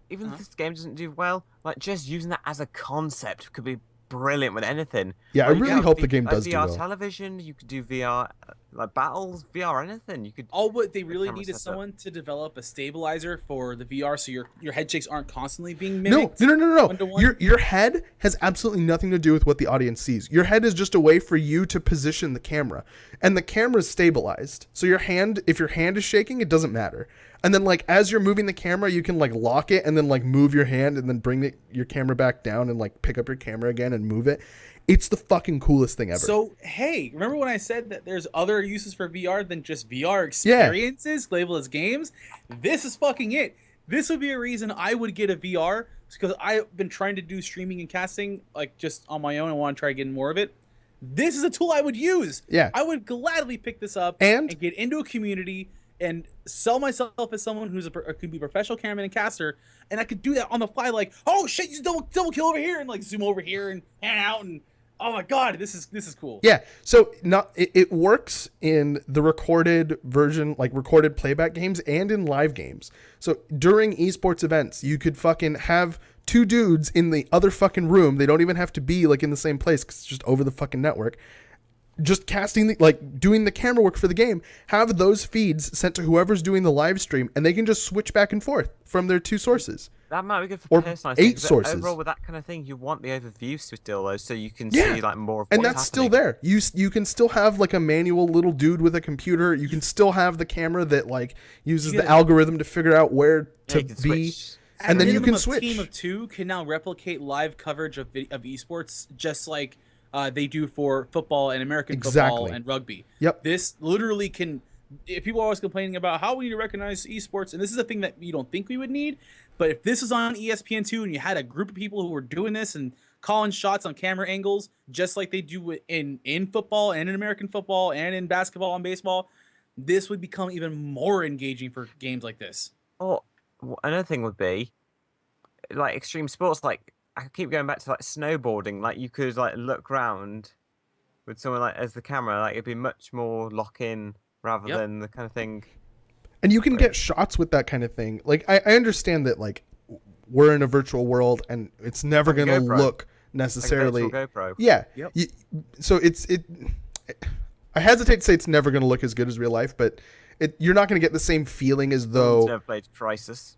even if this game doesn't do well, like just using that as a concept could be brilliant with anything. Yeah, I really hope the game does VR do well. television, you could do VR like battles, VR anything. You could. All what they really need is someone to develop a stabilizer for the VR, so your head shakes aren't constantly being mimicked. No. Your head has absolutely nothing to do with what the audience sees. Your head is just a way for you to position the camera, and the camera is stabilized. So if your hand is shaking, it doesn't matter. And then like as you're moving the camera, you can like lock it and then like move your hand and then bring your camera back down and like pick up your camera again and move it. It's the fucking coolest thing ever. So, hey, remember when I said that there's other uses for VR than just VR experiences labeled as games? This is fucking it. This would be a reason I would get a VR, because I've been trying to do streaming and casting like just on my own. I want to try getting more of it. This is a tool I would use. Yeah. I would gladly pick this up and get into a community and sell myself as someone who's could be a professional cameraman and caster, and I could do that on the fly, like, oh shit, you double kill over here, and like zoom over here and pan out, and oh my god, this is cool. Yeah, so it works in the recorded version, like recorded playback games, and in live games. So during esports events, you could fucking have two dudes in the other fucking room. They don't even have to be like in the same place because it's just over the fucking network. Just casting, doing the camera work for the game, have those feeds sent to whoever's doing the live stream, and they can just switch back and forth from their two sources. That might be good for or personalized 8 sources. Overall, with that kind of thing, you want the overview still, though, so you can see like more of what's and that's happening. still there. You can still have like a manual little dude with a computer. You can still have the camera that like uses the algorithm to figure out where to be. And then you can switch. A team of 2 can now replicate live coverage of esports, just like they do for football and American football Exactly. and rugby. Yep. This literally can. If people are always complaining about how we need to recognize esports, and this is a thing that you don't think we would need, but if this was on ESPN2 and you had a group of people who were doing this and calling shots on camera angles, just like they do in football and in American football and in basketball and baseball, this would become even more engaging for games like this. Or another thing would be like extreme sports. Like I keep going back to like snowboarding. Like you could like look round with someone like as the camera. Like it'd be much more lock in rather Yep. than the kind of thing. And you can Right. get shots with that kind of thing. Like I understand that like we're in a virtual world and it's never Like a going to GoPro. look Like a necessarily. virtual GoPro. Yeah. Yep. So I hesitate to say it's never going to look as good as real life, but you're not going to get the same feeling as Someone's though. never played Crisis.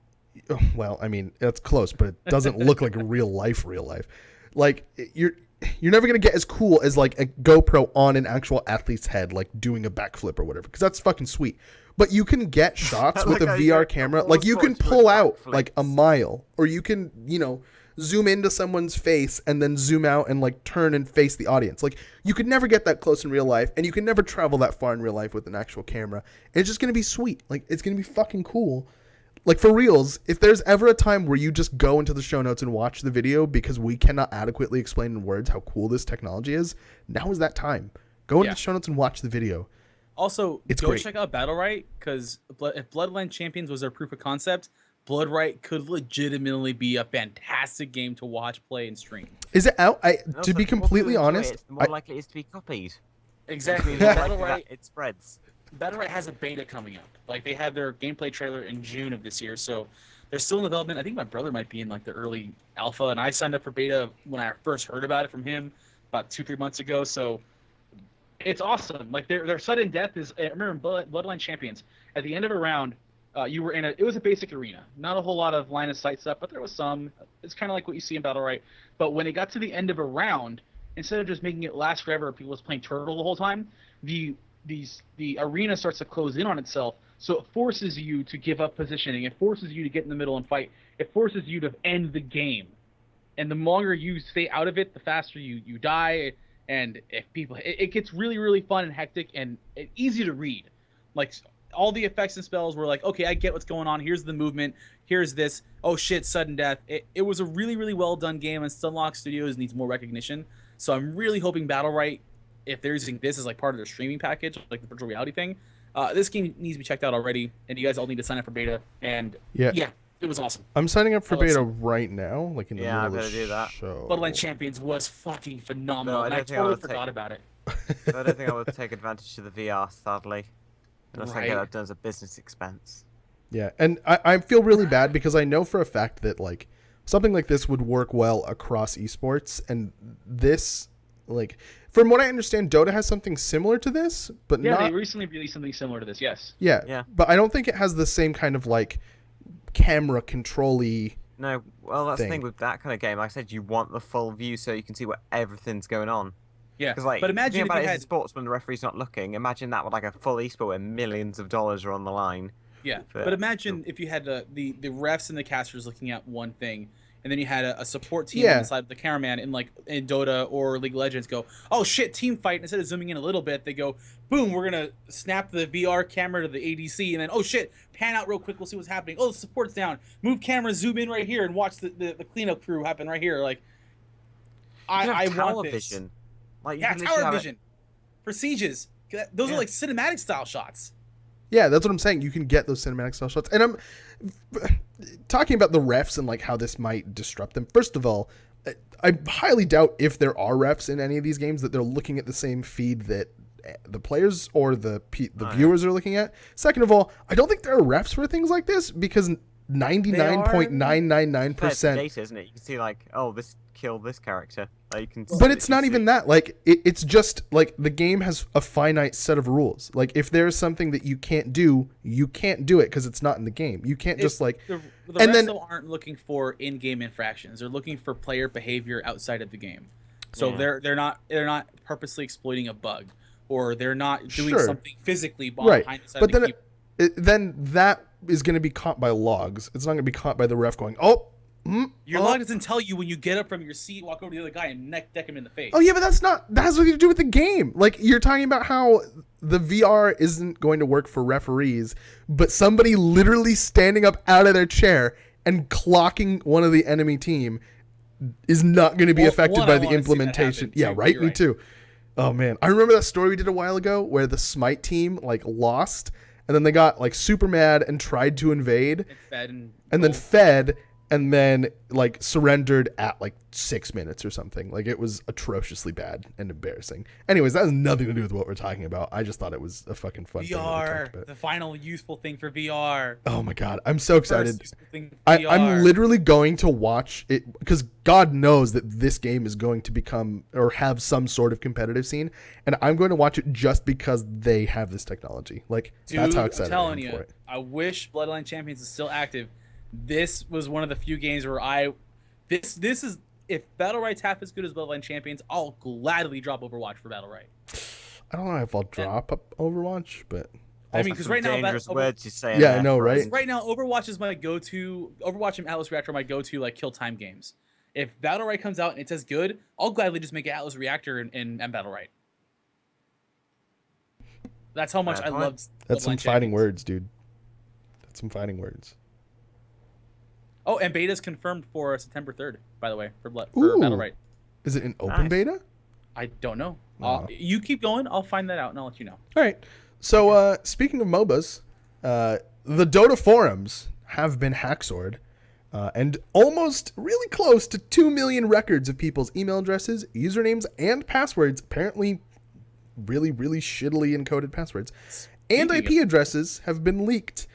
Well, I mean, that's close, but it doesn't look like real life. Like you're never going to get as cool as like a GoPro on an actual athlete's head, like doing a backflip or whatever, because that's fucking sweet. But you can get shots with Like a how VR you camera. all Like you can sorts of pull out like a backflips. mile, or you can, zoom into someone's face and then zoom out and like turn and face the audience. Like you could never get that close in real life, and you can never travel that far in real life with an actual camera. It's just going to be sweet. Like it's going to be fucking cool. Like for reals, if there's ever a time where you just go into the show notes and watch the video because we cannot adequately explain in words how cool this technology is, now is that time. Go into Yeah. the show notes and watch the video. Also, It's go great. check out Battlerite, because if Bloodline Champions was their proof of concept, Bloodrite could legitimately be a fantastic game to watch, play, and stream. Is it out? And To also, be the more completely people enjoy honest, it, the more likely it is to be copied. Exactly. The more likely Battlerite, that it spreads. Battlerite has a beta coming up. Like they had their gameplay trailer in June of this year, so they're still in development. I think my brother might be in like the early alpha, and I signed up for beta when I first heard about it from him about 2-3 months ago. So it's awesome. Like their sudden death is. I remember Bloodline Champions. At the end of a round, you were in it was a basic arena, not a whole lot of line of sight stuff, but there was some. It's kind of like what you see in Battlerite. But when it got to the end of a round, instead of just making it last forever, people was playing turtle the whole time. The arena starts to close in on itself, so it forces you to give up positioning. It forces you to get in the middle and fight. It forces you to end the game. And the longer you stay out of it, the faster you die. And if people, it gets really, really fun and hectic and easy to read. Like all the effects and spells were like, okay, I get what's going on. Here's the movement. Here's this. Oh shit, sudden death. It was a really, really well done game, and Stunlock Studios needs more recognition. So I'm really hoping Battlerite, if they're using this as like part of their streaming package, like the virtual reality thing, this game needs to be checked out already, and you guys all need to sign up for beta. And Yeah. it was awesome. I'm signing up for Oh, it's- beta right now, like in the Yeah, I middle of better the do that. show. Bloodline Champions was fucking phenomenal, No, I and I don't think I totally would take- forgot about it. But I don't think I would take advantage of the VR, sadly. Unless I get Right. that done as a business expense. Yeah, and I feel really bad because I know for a fact that like something like this would work well across esports, and this, like, from what I understand, Dota has something similar to this, but Yeah, not. they recently released something similar to this. Yes. Yeah, Yeah. but I don't think it has the same kind of like camera control-y. No, well, that's the Thing. thing with that kind of game. Like I said, you want the full view so you can see what everything's going on. Yeah. Because, like, but the imagine thing if about you it is had. in sports when the referee's not looking. Imagine that with like a full esport where millions of dollars are on the line. Yeah, But- but imagine if you had the refs and the casters looking at one thing, and then you had a support team Yeah. on the side of the cameraman in like in Dota or League of Legends go, oh shit, team fight. And instead of zooming in a little bit, they go, boom, we're gonna snap the VR camera to the ADC, and then oh shit, pan out real quick, we'll see what's happening. Oh, the support's down. Move camera, zoom in right here, and watch the cleanup crew happen right here. Like, You can I have want tower this. vision. Like, you Yeah, can literally tower have it- vision for sieges. Those Yeah. are like cinematic style shots. Yeah, that's what I'm saying. You can get those cinematic style shots. And I'm talking about the refs and like how this might disrupt them. First of all, I highly doubt if there are refs in any of these games that they're looking at the same feed that the players or the viewers are looking at. Second of all, I don't think there are refs for things like this because Fair 99.999%. data, isn't it? You can see like, oh, this killed this character. Like, you can. But it's not even that. Like, it's just like the game has a finite set of rules. Like, if there's something that you can't do, you can't do it because it's not in the game. You can't just like. The and refs then- though aren't looking for in-game infractions. They're looking for player behavior outside of the game. So Yeah. they're not purposely exploiting a bug, or they're not doing Sure. something physically Right. behind the side But of the then keyboard. then that is going to be caught by logs. It's not going to be caught by the ref going, oh, Your log doesn't tell you when you get up from your seat, walk over to the other guy, and neck deck him in the face. Oh yeah, but that has nothing to do with the game. Like, you're talking about how the VR isn't going to work for referees, but somebody literally standing up out of their chair and clocking one of the enemy team is not going to be affected by the implementation. Yeah, right. Me too. Oh man, I remember that story we did a while ago where the Smite team like lost, and then they got like super mad and tried to invade, and then fed. And then, like, surrendered at, like, 6 minutes or something. Like, it was atrociously bad and embarrassing. Anyways, that has nothing to do with what we're talking about. I just thought it was a fucking fun thing. VR, the final useful thing for VR. Oh, my God. I'm so excited. I'm literally going to watch it, because God knows that this game is going to become, or have some sort of competitive scene. And I'm going to watch it just because they have this technology. Like, dude, that's how excited I am for it. I wish Bloodline Champions is still active. This was one of the few games where this is, if Battle Right's half as good as Bloodline Champions, I'll gladly drop Overwatch for Battle Right. I don't know if I'll drop Overwatch, but I mean, because right now, dangerous words you say. Yeah, I know, right? Right now, Overwatch is my go-to. Overwatch and Atlas Reactor are my go-to like kill time games. If Battle Right comes out and it's as good, I'll gladly just make an Atlas Reactor and Battle Right. That's how much I love. That's some fighting words, dude. That's some fighting words. Oh, and beta's confirmed for September 3rd, by the way, for Battle Right. Is it an open beta? I don't know. You keep going. I'll find that out, and I'll let you know. All right. So, speaking of MOBAs, the Dota forums have been hacksored, and almost really close to 2 million records of people's email addresses, usernames, and passwords, apparently really, really shittily encoded passwords, and IP addresses have been leaked.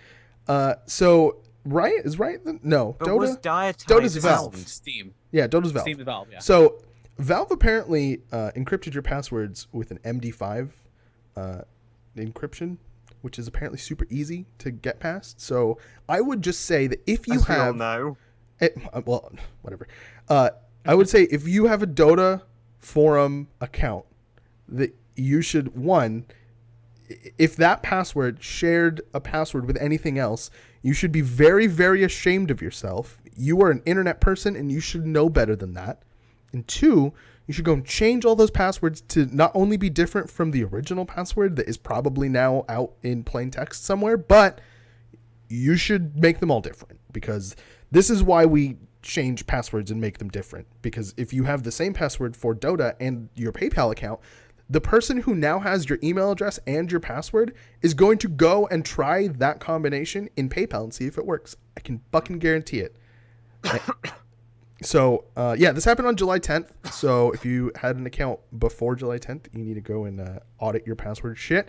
So... Riot is Riot? No, but Dota. Dota's Valve. Steam. Yeah, Dota's Valve. Steam to Valve. Yeah. So Valve apparently encrypted your passwords with an MD5 encryption, which is apparently super easy to get past. So I would just say that if you have, well, whatever. I would say if you have a Dota forum account, that you should if that password shared a password with anything else, you should be very, very ashamed of yourself. You are an internet person and you should know better than that. And 2, you should go and change all those passwords to not only be different from the original password that is probably now out in plain text somewhere, but you should make them all different, because this is why we change passwords and make them different. Because if you have the same password for Dota and your PayPal account, the person who now has your email address and your password is going to go and try that combination in PayPal and see if it works. I can fucking guarantee it. So, yeah, this happened on July 10th. So if you had an account before July 10th, you need to go and audit your password shit.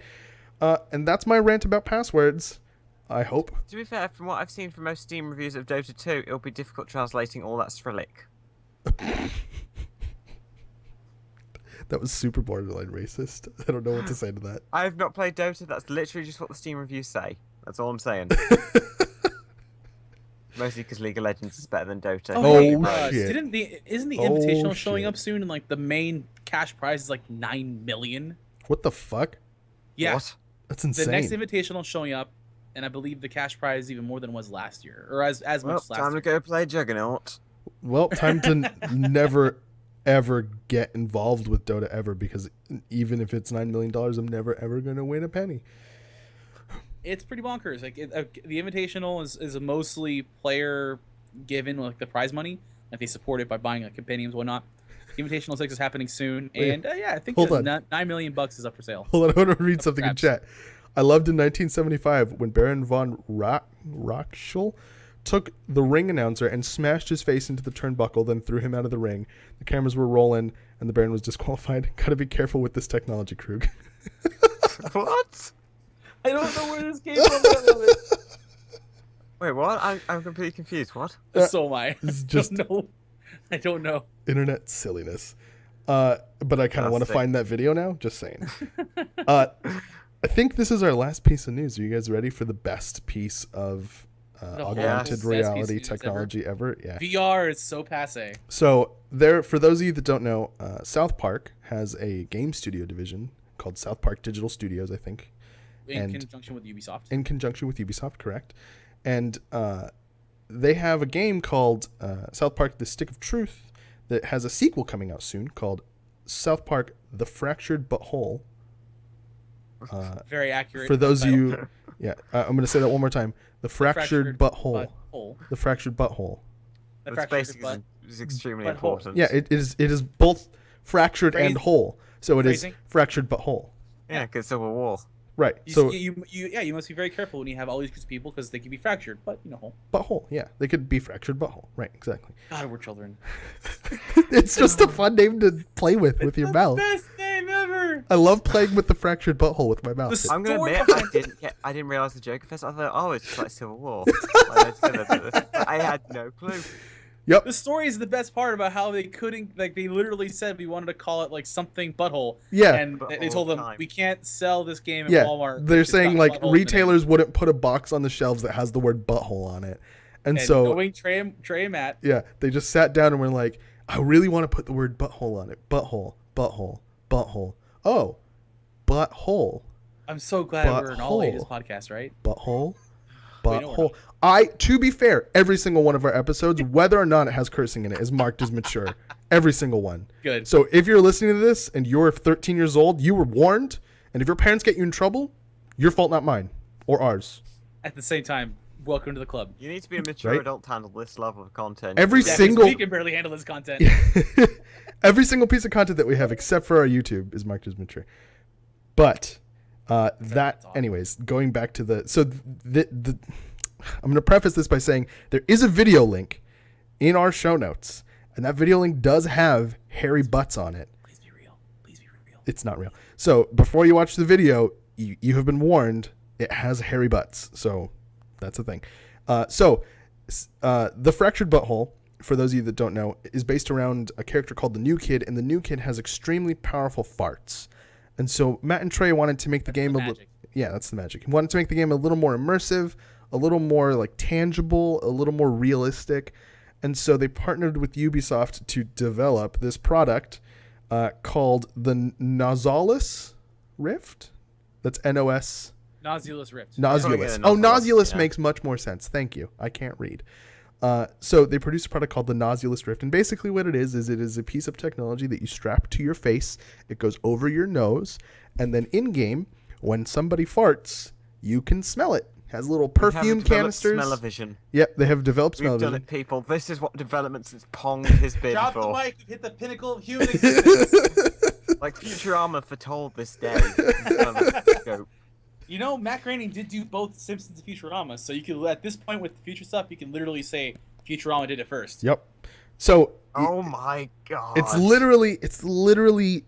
And that's my rant about passwords. I hope. To be fair, from what I've seen from most Steam reviews of Dota 2, it'll be difficult translating all that Cyrillic. That was super borderline racist. I don't know what to say to that. I have not played Dota. That's literally just what the Steam reviews say. That's all I'm saying. Mostly because League of Legends is better than Dota. Shit. Isn't the Invitational showing up soon? And like the main cash prize is like 9 million. What the fuck? Yeah, what? That's insane. The next Invitational showing up, and I believe the cash prize is even more than it was last year, or as much as last year. Time to go play Juggernaut. Well, time to never ever get involved with Dota ever, because even if it's $9 million, I'm never ever gonna win a penny. It's pretty bonkers. Like the Invitational is a mostly player given, like the prize money, like they support it by buying like compendiums, whatnot. The Invitational 6 is happening soon, and yeah, I think $9 million is up for sale. Hold on, I want to read something in chat. I loved in 1975 when Baron von Rockschul took the ring announcer and smashed his face into the turnbuckle, then threw him out of the ring. The cameras were rolling, and the Baron was disqualified. Gotta be careful with this technology, Krug. What? I don't know where this came from, but I love it. Wait, what? I'm completely confused. What? So am I. I don't know. Internet silliness. But I kind of want to find that video now. Just saying. I think this is our last piece of news. Are you guys ready for the best piece of augmented reality technology ever? Yeah. VR is so passe. So for those of you that don't know, South Park has a game studio division called South Park Digital Studios, I think. In conjunction with Ubisoft. In conjunction with Ubisoft, correct. And they have a game called South Park: The Stick of Truth that has a sequel coming out soon called South Park: The Fractured But Whole. Very accurate. For those of title. you, yeah, I'm going to say that one more time. The Fractured But Whole. The Fractured But Whole. The Which fractured basically butt. is extremely but whole. important. Yeah, it is both fractured and Phrase- whole. So it is phrasing? fractured but whole. Yeah, because Civil War. Right. You, So you must be very careful when you have all these groups of people because they can be fractured, but whole. but whole. Yeah, they could be fractured but whole. Right. Exactly. God, we're children. It's just a fun name to play with your mouth. Best name ever. I love playing with the fractured butthole with my mouth. The I'm gonna story admit, I didn't realize the joke at first. I thought, oh, it's just like Civil War. I had no clue. Yep. The story is the best part about how they couldn't, like, they literally said we wanted to call it like something butthole. Yeah. And But they all told the them time. we can't sell this game at Yeah. Walmart. They're It's saying got like butthole in the name. retailers wouldn't put a box on the shelves that has the word butthole on it. And so knowing Trey and Matt, yeah, they just sat down and were like, I really want to put the word butthole on it. Butthole, butthole, butthole. Oh, butthole, I'm so glad we're an all ages Butthole. podcast, right? butthole, Wait, no, we're butthole. To be fair, every single one of our episodes, whether or not it has cursing in it, is marked as mature. Every single one. Good. So if you're listening to this and you're 13 years old, you were warned. And if your parents get you in trouble, your fault, not mine or ours. At the same time, welcome to the club. You need to be a mature Right? adult to handle this level of content. Every Yeah, 'cause single we can barely handle this content. every single piece of content that we have, except for our YouTube, is marked as mature. But that, awesome. anyways, going back to the I'm going to preface this by saying there is a video link in our show notes, and that video link does have hairy butts on it. Please be real. Please be real. It's not real. So before you watch the video, you have been warned. It has hairy butts. So that's a thing. The Fractured Butthole, for those of you that don't know, is based around a character called the New Kid, and the New Kid has extremely powerful farts. And so Matt and Trey wanted to make the game a little. Yeah, that's the magic. He wanted to make the game a little more immersive, a little more like tangible, a little more realistic. And so they partnered with Ubisoft to develop this product called the Nautilus Rift. That's NOS. Nauseous Rift. Nauseous. Yeah. Oh, Nauseous Yeah. makes much more sense. Thank you. I can't read. So they produced a product called the Nauseous Rift, and basically what it is a piece of technology that you strap to your face. It goes over your nose, and then in game, when somebody farts, you can smell it. It has little perfume canisters. Smell-o-vision. Yep, they have developed We've done smell-o-vision. it, people. This is what development since Pong has been Drop the for. mic. We've hit the pinnacle of human existence. Like Futurama foretold this day. You know, Matt Groening did do both Simpsons and Futurama, so you could, at this point with the future stuff, you can literally say Futurama did it first. Yep. So Oh my god. it's literally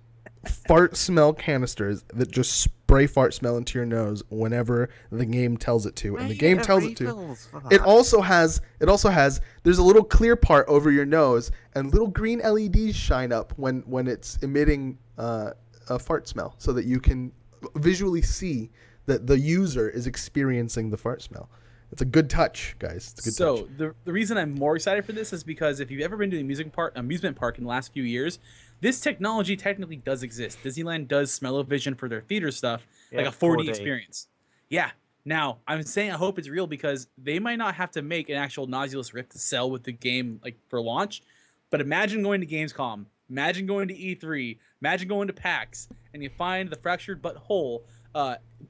fart smell canisters that just spray fart smell into your nose whenever the game tells it to, and the game tells it to. It also has there's a little clear part over your nose, and little green LEDs shine up when it's emitting a fart smell, so that you can visually see that the user is experiencing the fart smell. It's a good touch, guys. It's a good touch. The reason I'm more excited for this is because if you've ever been to an amusement park in the last few years, this technology technically does exist. Disneyland does smell-o-vision for their theater stuff, like a 4D experience. Yeah. Now, I'm saying I hope it's real because they might not have to make an actual Nautilus Rift to sell with the game like for launch, but imagine going to Gamescom, imagine going to E3, imagine going to PAX, and you find the Fractured Butthole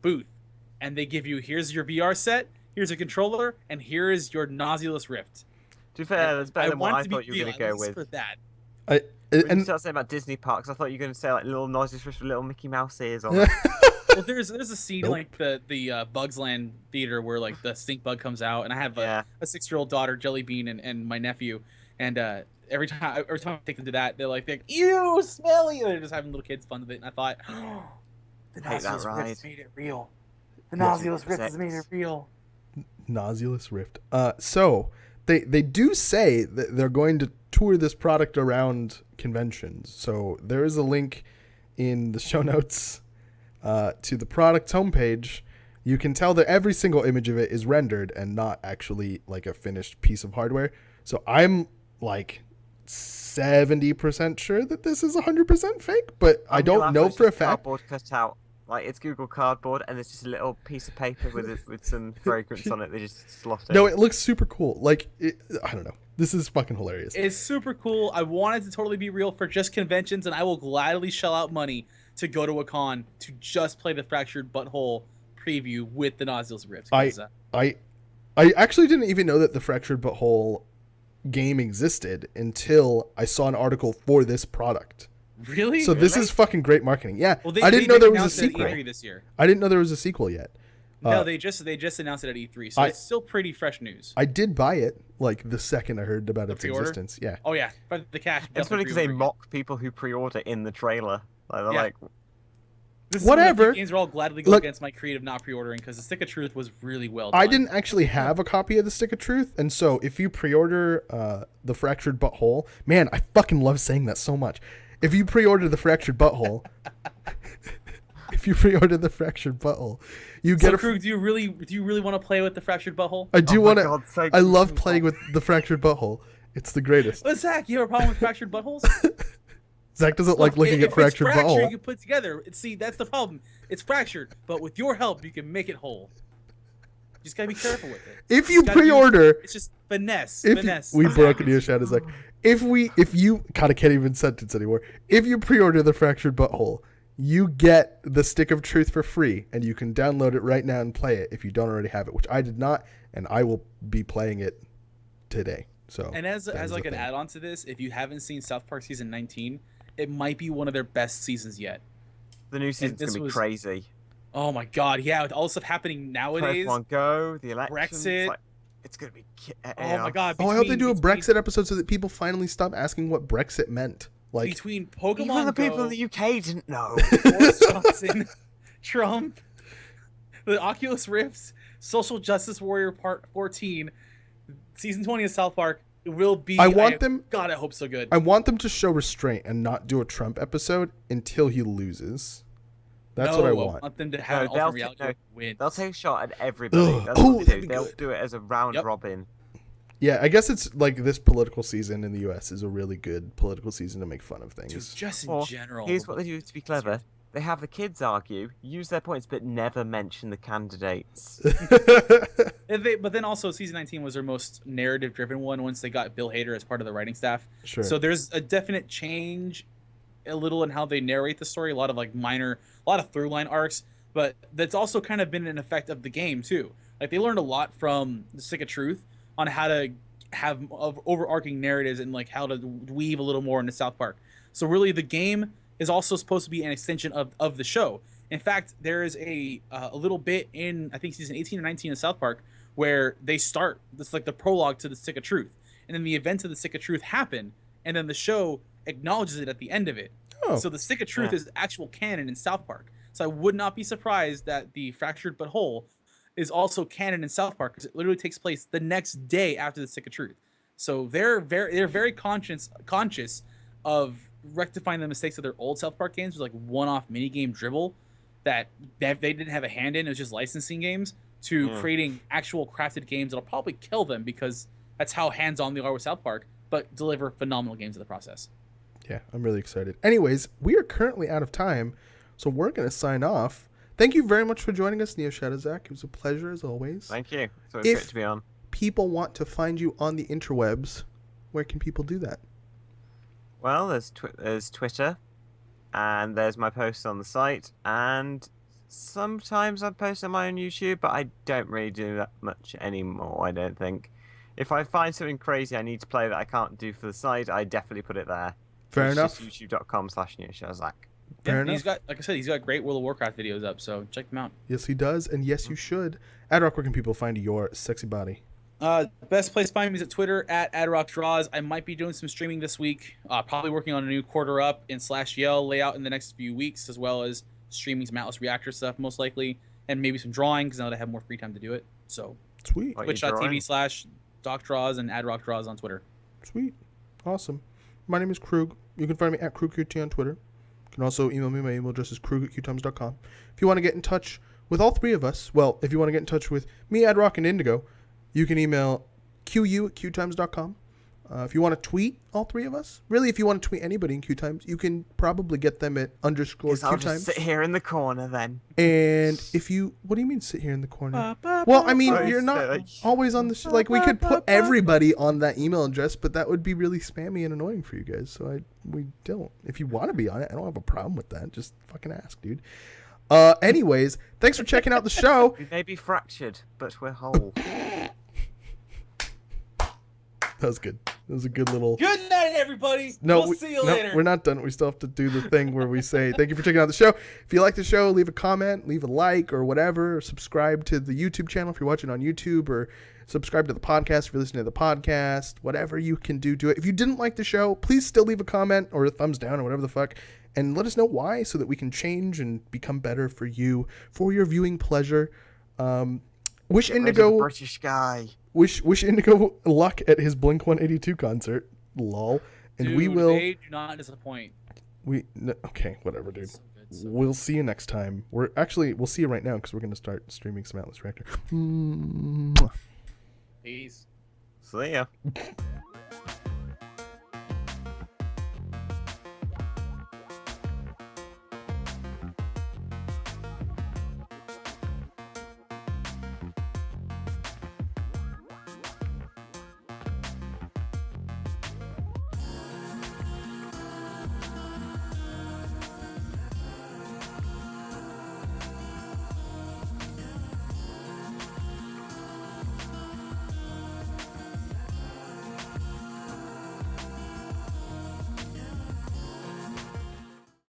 booth, and they give you, here's your VR set, here's a controller, and here is your Nautilus Rift. To be fair, that's better than what I thought you were going to go with. For that. When you And start saying about Disney parks, I thought you were going to say like little Nautilus Rift with little Mickey Mouse ears on it. Well, there's a scene in, like the Bugs Land theater where like the stink bug comes out, and I have a 6-year-old daughter, Jelly Bean, and my nephew, and every time I take them to that, they're like, ew, smelly. They're just having little kids fun with it, and I thought, oh, the Hate that Nautilus ride. Rift made it real. The Yes, Nautilus Rift has made it sex. real. Nautilus Rift. So they do say that they're going to tour this product around conventions. So there is a link in the show notes to the product homepage. You can tell that every single image of it is rendered and not actually like a finished piece of hardware. So I'm like 70% sure that this is 100% fake, but I don't know for a fact. Cardboard cut out Like it's Google Cardboard, and there's just a little piece of paper with some fragrance on it. They just slot in. No, it looks super cool. Like, I don't know. This is fucking hilarious. It's super cool. I want it to totally be real for just conventions, and I will gladly shell out money to go to a con to just play the Fractured Butthole preview with the Nozzles Rift. I actually didn't even know that the Fractured Butthole game existed until I saw an article for this product. Really? So this is fucking great marketing. Yeah. Well, I didn't know there was a announced it at sequel. E3 this year. I didn't know there was a sequel yet. No, they just announced it at E3, so it's still pretty fresh news. I did buy it like the second I heard about its pre-order? existence. Yeah. Oh yeah, but the cash. It's funny because they mock people who pre-order in the trailer. Like, they're like, this whatever. Is games are all gladly go against my creative not pre-ordering because the Stick of Truth was really well done. I didn't actually have a copy of the Stick of Truth, and so if you pre-order the Fractured Butthole, man, I fucking love saying that so much. If you pre-order the Fractured Butthole, you get So, Krug, do you really want to play with the Fractured Butthole? I do want to. I love playing with the Fractured Butthole. It's the greatest. Oh, Zach, you have a problem with fractured buttholes? Zach doesn't like looking at Fractured Butthole. You can put together. See, that's the problem. It's fractured, but with your help, you can make it whole. You just gotta be careful with it. If you pre-order, it's just finesse. We broke into your shadow, Zach. If you kind of can't even sentence anymore. If you pre-order the Fractured Butthole, you get the Stick of Truth for free, and you can download it right now and play it if you don't already have it, which I did not, and I will be playing it today. So. And as like an add-on to this, if you haven't seen South Park season 19, it might be one of their best seasons yet. The new season's gonna be crazy. Oh my god, yeah, with all the stuff happening nowadays. Pokemon Go, the election, Brexit. It's gonna be. Oh my god. I hope they do a Brexit episode so that people finally stop asking what Brexit meant. Like between Pokemon even the Go, people in the UK didn't know. Boris Johnson, Trump, the Oculus Rift, Social Justice Warrior Part 14, season 20 of South Park. It will be. God, I hope so good. I want them to show restraint and not do a Trump episode until he loses. That's what I want. I want them to have an alternate reality win. They'll take a shot at everybody. That's what they do. They'll do it as a round robin. Yeah, I guess it's like this political season in the U.S. is a really good political season to make fun of things. Dude, just in general. Here's what they do to be clever. They have the kids argue, use their points, but never mention the candidates. But then also, season 19 was their most narrative-driven one once they got Bill Hader as part of the writing staff. Sure. So there's a definite change a little in how they narrate the story. A lot of through-line arcs. But that's also kind of been an effect of the game, too. Like, they learned a lot from The Stick of Truth on how to have overarching narratives and, like, how to weave a little more into South Park. So really, the game is also supposed to be an extension of the show. In fact, there is a little bit in, I think, season 18 or 19 of South Park where they start, it's like the prologue to the Stick of Truth. And then the events of the Stick of Truth happen, and then the show acknowledges it at the end of it. Oh. So the Stick of Truth is actual canon in South Park. So I would not be surprised that the Fractured But Whole is also canon in South Park because it literally takes place the next day after the Stick of Truth. So they're very conscious of rectifying the mistakes of their old South Park games with like one-off minigame dribble that they didn't have a hand in. It was just licensing games to creating actual crafted games that'll probably kill them because that's how hands-on they are with South Park, but deliver phenomenal games in the process. Yeah, I'm really excited. Anyways, we are currently out of time, so we're going to sign off. Thank you very much for joining us, Neo Shadow Zach. It was a pleasure as always. Thank you. So it's great to be on. People want to find you on the interwebs, where can people do that? Well, there's Twitter, and there's my posts on the site, and sometimes I post on my own YouTube, but I don't really do that much anymore, I don't think. If I find something crazy I need to play that I can't do for the site, I definitely put it there. Fair enough. It's just youtube.com/NeoShadowZach. Fair enough. He's got, like I said, he's got great World of Warcraft videos up, so check them out. Yes, he does, and yes, you should. Adrock, where can people find your sexy body? Best place to find me is at Twitter at AdrockDraws. I might be doing some streaming this week. Probably working on a new Quarter Up and /Yell layout in the next few weeks, as well as streaming some Atlas Reactor stuff, most likely, and maybe some drawing because now that I have more free time to do it. So, sweet. Twitch.tv/DocDraws and AdrockDraws on Twitter. Sweet. Awesome. My name is Krug. You can find me at KrugQT on Twitter. You can also email me. My email address is krug@QueueTimes.com. If you want to get in touch with all three of us, well, if you want to get in touch with me, Adrock, and Indigo, you can email QU@QueueTimes.com. If you want to tweet all three of us, really, if you want to tweet anybody in QueueTimes, you can probably get them at _ Guess I'll just QueueTimes. sit here in the corner then. And if you, what do you mean sit here in the corner? Well, I mean, you're not always on the like we could put everybody on that email address, but that would be really spammy and annoying for you guys. So we don't. If you want to be on it, I don't have a problem with that. Just fucking ask, dude. Anyways, thanks for checking out the show. We may be fractured, but we're whole. That was good. That was a good little. Good night, everybody. No, we'll see you later. We're not done. We still have to do the thing where we say thank you for checking out the show. If you like the show, leave a comment, leave a like or whatever. Or subscribe to the YouTube channel if you're watching on YouTube, or subscribe to the podcast if you're listening to the podcast. Whatever you can do, do it. If you didn't like the show, please still leave a comment or a thumbs down or whatever the fuck, and let us know why so that we can change and become better for you, for your viewing pleasure. Wish Indigo British guy. Wish Indigo luck at his Blink 182 concert. Lol. And Dude, we will. they do not disappoint. Okay, whatever, dude. So good, so We'll see you next time. We'll see you right now because we're gonna start streaming some Atlas Reactor. Peace. See ya.